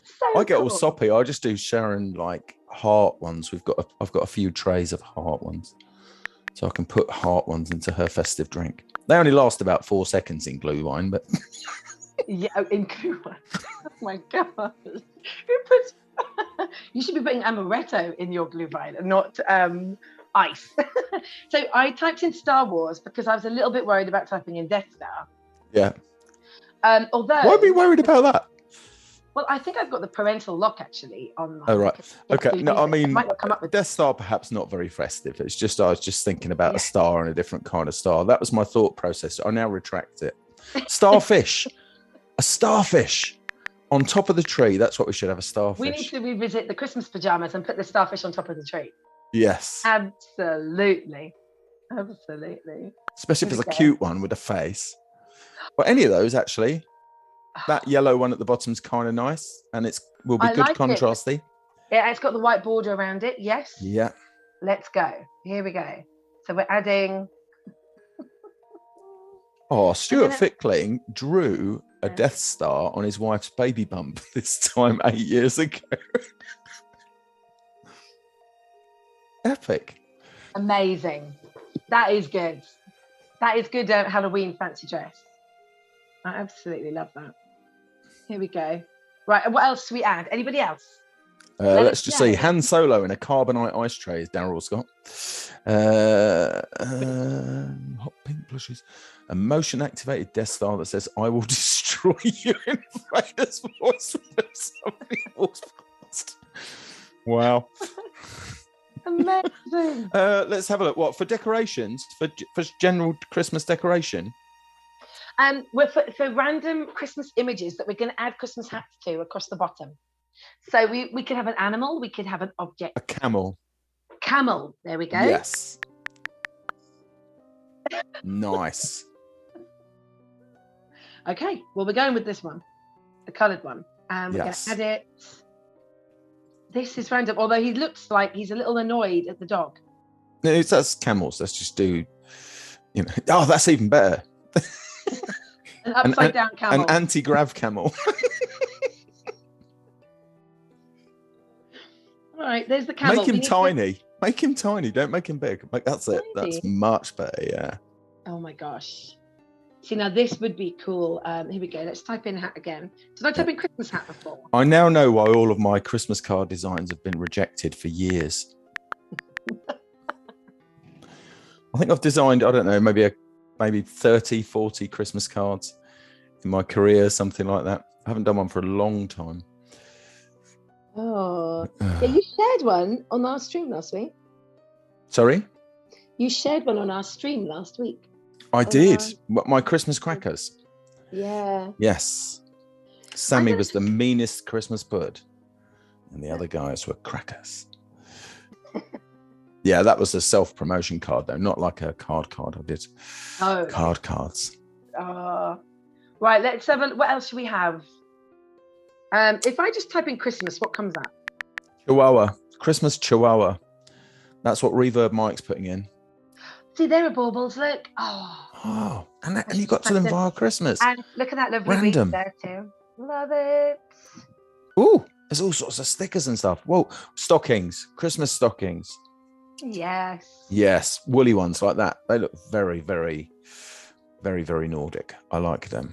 so I get all cool. soppy. I just do Sharon like heart ones. I've got a few trays of heart ones, so I can put heart ones into her festive drink. They only last about 4 seconds in glue wine, but Yeah, in glue. Oh my god. Who puts you should be putting amaretto in your glue vine and not ice. So I typed in Star Wars because I was a little bit worried about typing in Death Star. yeah. Although Why are we worried about that? well, I think I've got the parental lock actually on my Oh, right. Okay. No, I It mean, might not come up with Death Star perhaps not very festive. It's just I was just thinking about Yeah. a star and a different kind of star. That was my thought process. I now retract it. Starfish. A starfish on top of the tree. That's what we should have, a starfish. we need to revisit the Christmas pajamas and put the starfish on top of the tree. Yes. Absolutely. Especially if it's a Okay. cute one with a face. Well, any of those actually. That yellow one at the bottom's kind of nice, and will be I good like it. contrasty. Yeah, it's got the white border around it. Yes. Yeah. Let's go. Here we go. So we're adding. Oh, Stuart gonna- Fickling drew a Yeah. Death Star on his wife's baby bump this time 8 years ago. Epic. Amazing. That is good. That is good Halloween fancy dress. I absolutely love that. Here we go. Right, what else do we add? Anybody else? Let's just see. go. Han Solo in a carbonite ice tray is Daryl Scott. Hot pink blushes. A motion activated Death Star that says, I will destroy you in Vader's voice when somebody walks past. Wow. Amazing. Let's have a look. What, for decorations? For general Christmas decoration? We're for random Christmas images that we're going to add Christmas hats to across the bottom. So we could have an animal, we could have an object. A camel. Camel. There we go. Yes. Nice. Okay. Well, we're going with this one, the coloured one. And we're Yes. going to add it. This is random, although he looks like he's a little annoyed at the dog. No, that's camels. Let's just do, oh, that's even better. An upside down camel. An anti-grav camel. All right, there's the camel. Make We him need to- tiny. Make him tiny. Don't make him big. That's it. That's Tiny. much better. Yeah. Oh my gosh. See, now this would be cool. Here we go. Let's type in hat again. Did I type in Christmas hat before? I now know why all of my Christmas card designs have been rejected for years. I think I've designed, I don't know, maybe maybe 30, 40 Christmas cards in my career, something like that. I haven't done one for a long time. Oh, yeah, you shared one on our stream last week. Sorry? You shared one on our stream last week. I did. My Christmas crackers. Yeah. Yes. Sammy was the meanest Christmas bird, and the other guys were crackers. Yeah, that was a self-promotion card, though, not like a card. I did cards. Right, let's have a... What else do we have? If I just type in Christmas, what comes up? Chihuahua. Christmas Chihuahua. That's what Reverb Mike's putting in. See, there are baubles, look. Oh, and you got to them via Christmas. And look at that lovely random there too. Love it. Ooh, there's all sorts of stickers and stuff. Whoa, stockings, Christmas stockings. Yes, woolly ones like that. They look very, very, very, very Nordic. I like them.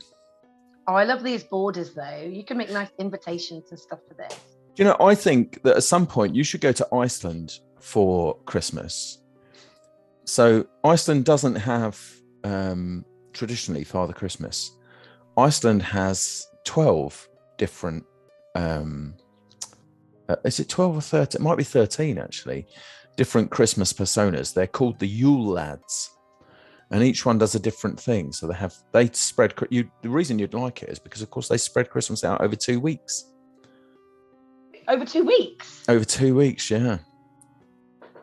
Oh, I love these borders though. You can make nice invitations and stuff for this. You know, I think that at some point you should go to Iceland for Christmas. So Iceland doesn't have traditionally Father Christmas. Iceland has 12 different, is it 12 or 13? It might be 13 actually, different Christmas personas. They're called the Yule Lads. And each one does a different thing. So they spread, the reason you'd like it is because of course they spread Christmas out over 2 weeks. Over 2 weeks? Over 2 weeks, yeah.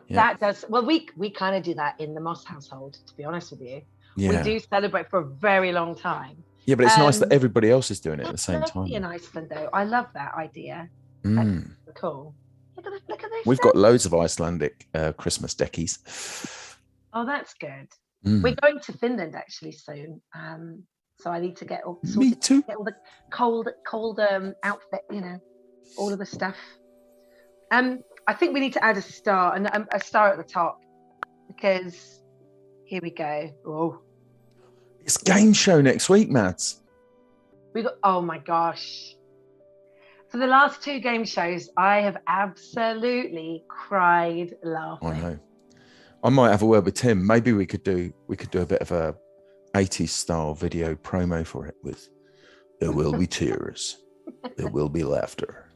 That does, well, we kind of do that in the Moss household, to be honest with you. Yeah. We do celebrate for a very long time. Yeah, but it's nice that everybody else is doing it at the same time. In Iceland, though, I love that idea. That's cool. Look at this. We've got loads of Icelandic Christmas deckies. Oh, that's good. We're going to Finland actually soon, so I need to get all sorted. Me too. Get all the cold outfit, you know, all of the stuff. I think we need to add a star and a star at the top because here we go. Oh, it's game show next week, Mads. Oh my gosh. For the last 2 game shows, I have absolutely cried laughing. I know. I might have a word with Tim. Maybe we could do a bit of a 80s style video promo for it with there will be tears, there will be laughter,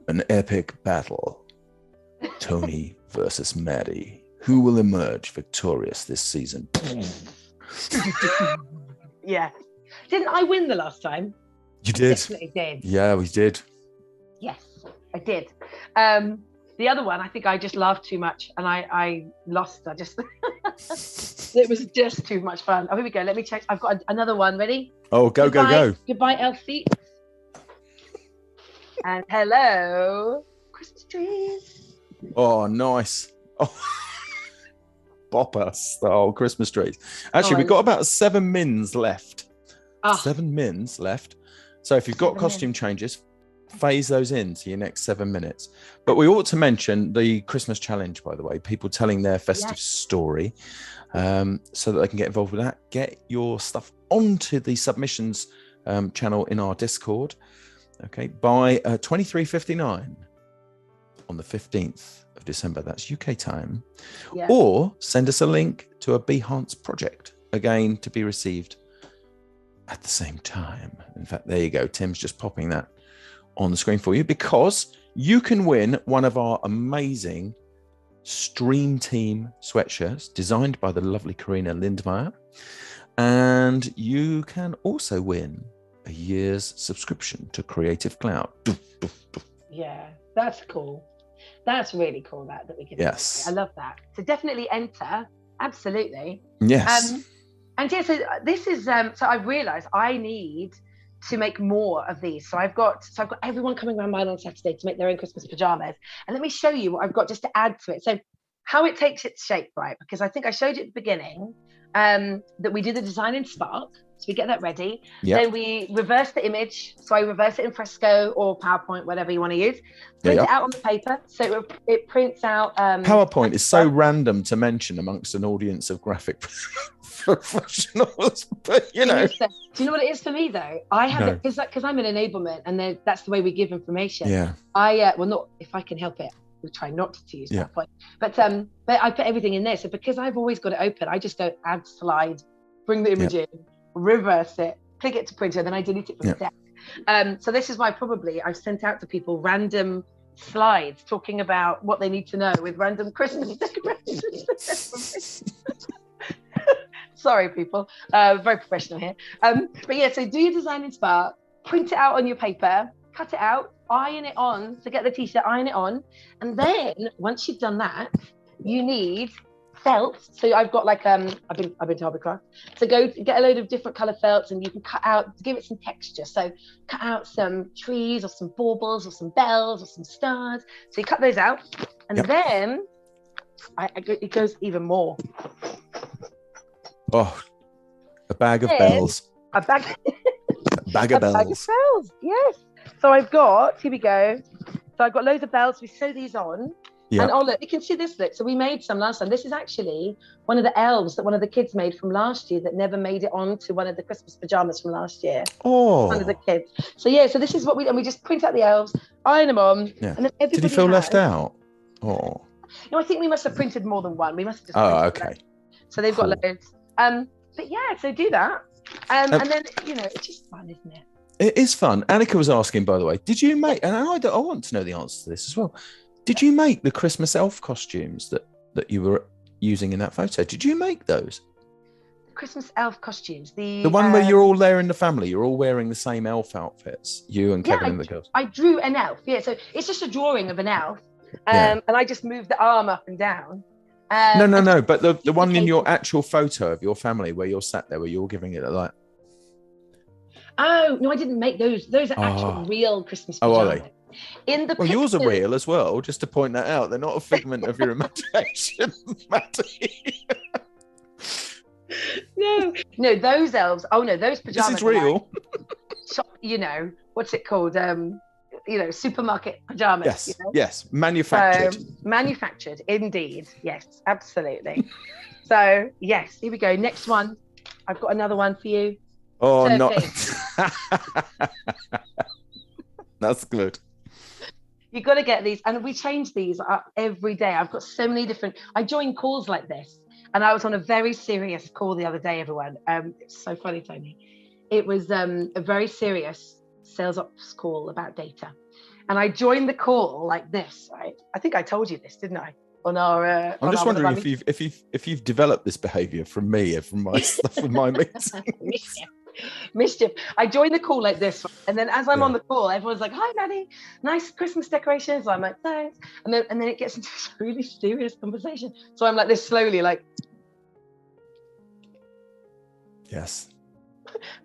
an epic battle, Tony versus Maddy. Who will emerge victorious this season? Yeah. Didn't I win the last time? You did. Definitely did. Yeah, we did. Yes, I did. The other one, I think I just laughed too much and I lost. It was just too much fun. Oh, here we go. Let me check. I've got another one. Ready? Oh, go. Goodbye, Elfie. And hello, Christmas trees. Oh, nice. Oh, bopper style Christmas trees. Actually, we've got about 7 mins left. 7 mins left. So if you've got costume changes, phase those into your next 7 minutes. But we ought to mention the Christmas challenge, by the way, people telling their festive story, so that they can get involved with that. Get your stuff onto the submissions channel in our Discord, okay, by 23:59 on the 15th of December. That's UK time. Yeah. Or send us a link to a Behance project, again, to be received at the same time. In fact, there you go. Tim's just popping that on the screen for you, because you can win one of our amazing Stream Team sweatshirts designed by the lovely Karina Lindmeyer. And you can also win a year's subscription to Creative Cloud. Yeah, that's cool. That's really cool that we can. Yes. I love that. So definitely enter. Absolutely. Yes. And yeah, so this is, so I've realized I need to make more of these. So I've got everyone coming around mine on Saturday to make their own Christmas pajamas. And let me show you what I've got just to add to it. So how it takes its shape, right? Because I think I showed you at the beginning that we do the design in Spark. So we get that ready. Yep. Then we reverse the image. So I reverse it in Fresco or PowerPoint, whatever you want to use. Print it out on the paper. So it prints out. PowerPoint is so random to mention amongst an audience of graphic professionals, but you know. Do you know what it is for me though? I have it because I'm in enablement, and that's the way we give information. Yeah. Well, not if I can help it. We try not to use that point. But I put everything in there. So because I've always got it open, I just don't add slide bring the image in, reverse it, click it to printer, then I delete it from the deck. So this is why probably I've sent out to people random slides talking about what they need to know with random Christmas decorations. Sorry, people. Very professional here. But yeah, so do your design in Spark, print it out on your paper, cut it out, iron it on. So get the t-shirt, iron it on. And then once you've done that, you need felt. So I've got like, I've been to Hobby Craft. So go get a load of different color felts and you can cut out, give it some texture. So cut out some trees or some baubles or some bells or some stars. So you cut those out. And then it goes even more. Oh, a bag of bells. A bag a bag of bells. Yes. So I've got, here we go. So I've got loads of bells. We sew these on. Yeah. And oh, look, you can see this, look. So we made some last time. This is actually one of the elves that one of the kids made from last year that never made it on to one of the Christmas pajamas from last year. Oh. One of the kids. So yeah, so this is what we just print out the elves, iron them on. Yeah. And then everybody Did he feel left out? Oh. No, I think we must have printed more than one. We must have just okay. Them. So they've got loads. But yeah, so do that. And then, it's just fun, isn't it? It is fun. Annika was asking, by the way, did you make, and I want to know the answer to this as well. Did you make the Christmas elf costumes that you were using in that photo? Did you make those? Christmas elf costumes. The one where you're all there in the family, you're all wearing the same elf outfits, you and Kevin and the girls. I drew an elf. Yeah, so it's just a drawing of an elf. And I just moved the arm up and down. No. But the one in your actual photo of your family where you're sat there, where you're giving it a light. Oh, no, I didn't make those. Those are actual real Christmas pajamas. Oh, are they? Well, yours are real as well, just to point that out. They're not a figment of your imagination, Maddy. No, those elves. Oh, no, those pajamas. This is real. What's it called? Supermarket pajamas. Yes, yes, manufactured. Manufactured, indeed. Yes, absolutely. So, yes, here we go. Next one. I've got another one for you. Oh, no. That's good. You've got to get these. And we change these up every day. I've got so many different. I join calls like this. And I was on a very serious call the other day, everyone. It's so funny, Tony. It was a very serious sales ops call about data. And I joined the call like this, right? I think I told you this, didn't I? On our I'm just wondering if you've developed this behavior from me, from my stuff with my meetings. Mischief. I joined the call like this, and then as I'm on the call, everyone's like, "Hi, Maddy, nice Christmas decorations." So I'm like, "Thanks," and then it gets into this really serious conversation. So I'm like this slowly, like, yes,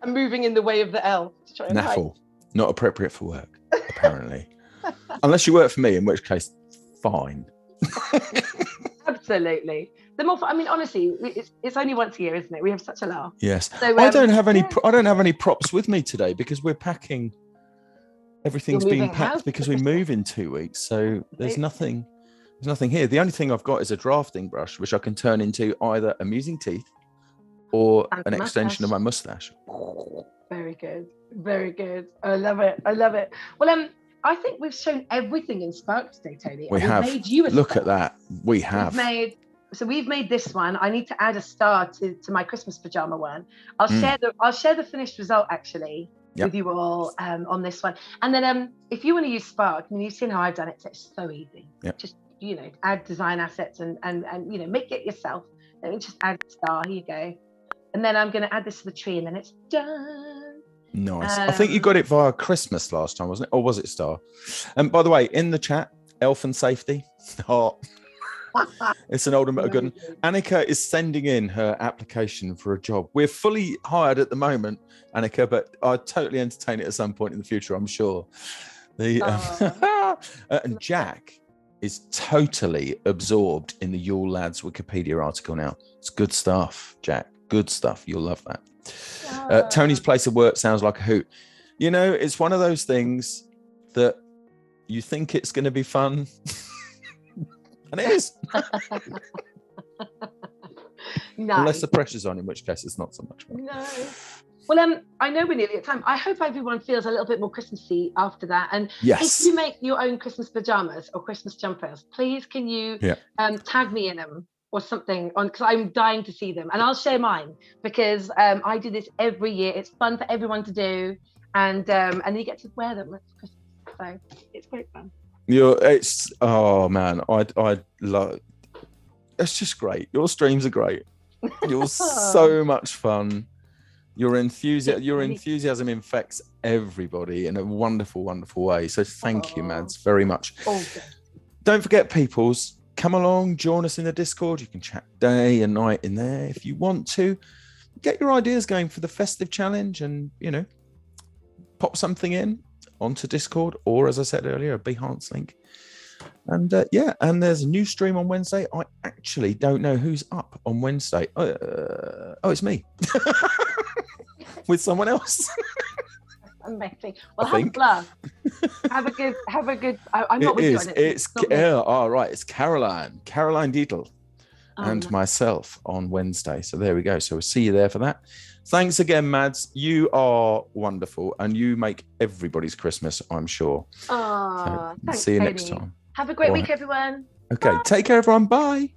I'm moving in the way of the elf to try and Naffle, not appropriate for work, apparently, unless you work for me, in which case, fine. Absolutely. The more, I mean, honestly, it's only once a year, isn't it? We have such a laugh. Yes. So, I don't have any. I don't have any props with me today because we're packing. Everything's being packed because we move in 2 weeks. So there's nothing. There's nothing here. The only thing I've got is a drafting brush, which I can turn into either amusing teeth or an extension of my mustache. Very good. Very good. I love it. I love it. Well, I think we've shown everything in Spark today, Tony. We have. Made you a Look star. at that. We have. We've made this one. I need to add a star to my Christmas pajama one. I'll share the finished result actually with you all on this one. And then if you want to use Spark, I mean, you've seen how I've done it. So it's so easy. Yep. Just add design assets and make it yourself. Let me just add a star. Here you go. And then I'm going to add this to the tree, and then it's done. Nice. I think you got it via Christmas last time, wasn't it? Or was it Star? And by the way, in the chat, elf and safety. Oh, it's an ultimate good one. Annika is sending in her application for a job. We're fully hired at the moment, Annika, but I'd totally entertain it at some point in the future, I'm sure. And Jack is totally absorbed in the Yule Lads Wikipedia article now. It's good stuff, Jack. Good stuff. You'll love that. Tony's place of work sounds like a hoot. It's one of those things that you think it's going to be fun. And it is. Nice. Unless the pressure's on, in which case it's not so much fun. No. Well, I know we're nearly at time. I hope everyone feels a little bit more Christmassy after that. And yes, if you make your own Christmas pajamas or Christmas jumpers, please can you tag me in them? or something on, because I'm dying to see them, and I'll share mine because I do this every year. It's fun for everyone to do, and then you get to wear them at Christmas, so it's great fun. Oh man, I love. It's just great. Your streams are great. You're so much fun. Your enthusiasm infects everybody in a wonderful, wonderful way. So thank you, Mads, very much. Don't forget, peoples, come along, join us in the Discord. You can chat day and night in there if you want to. Get your ideas going for the festive challenge, and pop something in onto Discord, or as I said earlier, a Behance link. And and there's a new stream on Wednesday. I actually don't know who's up on Wednesday. It's me with someone else. Amazing. Well, have a blast. Have a good. I'm not with you on it. It's Caroline Dietl and myself on Wednesday. So there we go. So we'll see you there for that. Thanks again, Mads. You are wonderful, and you make everybody's Christmas, I'm sure. Thanks, see you Tony. next time. Have a great week, everyone. Okay, take care, everyone. Bye.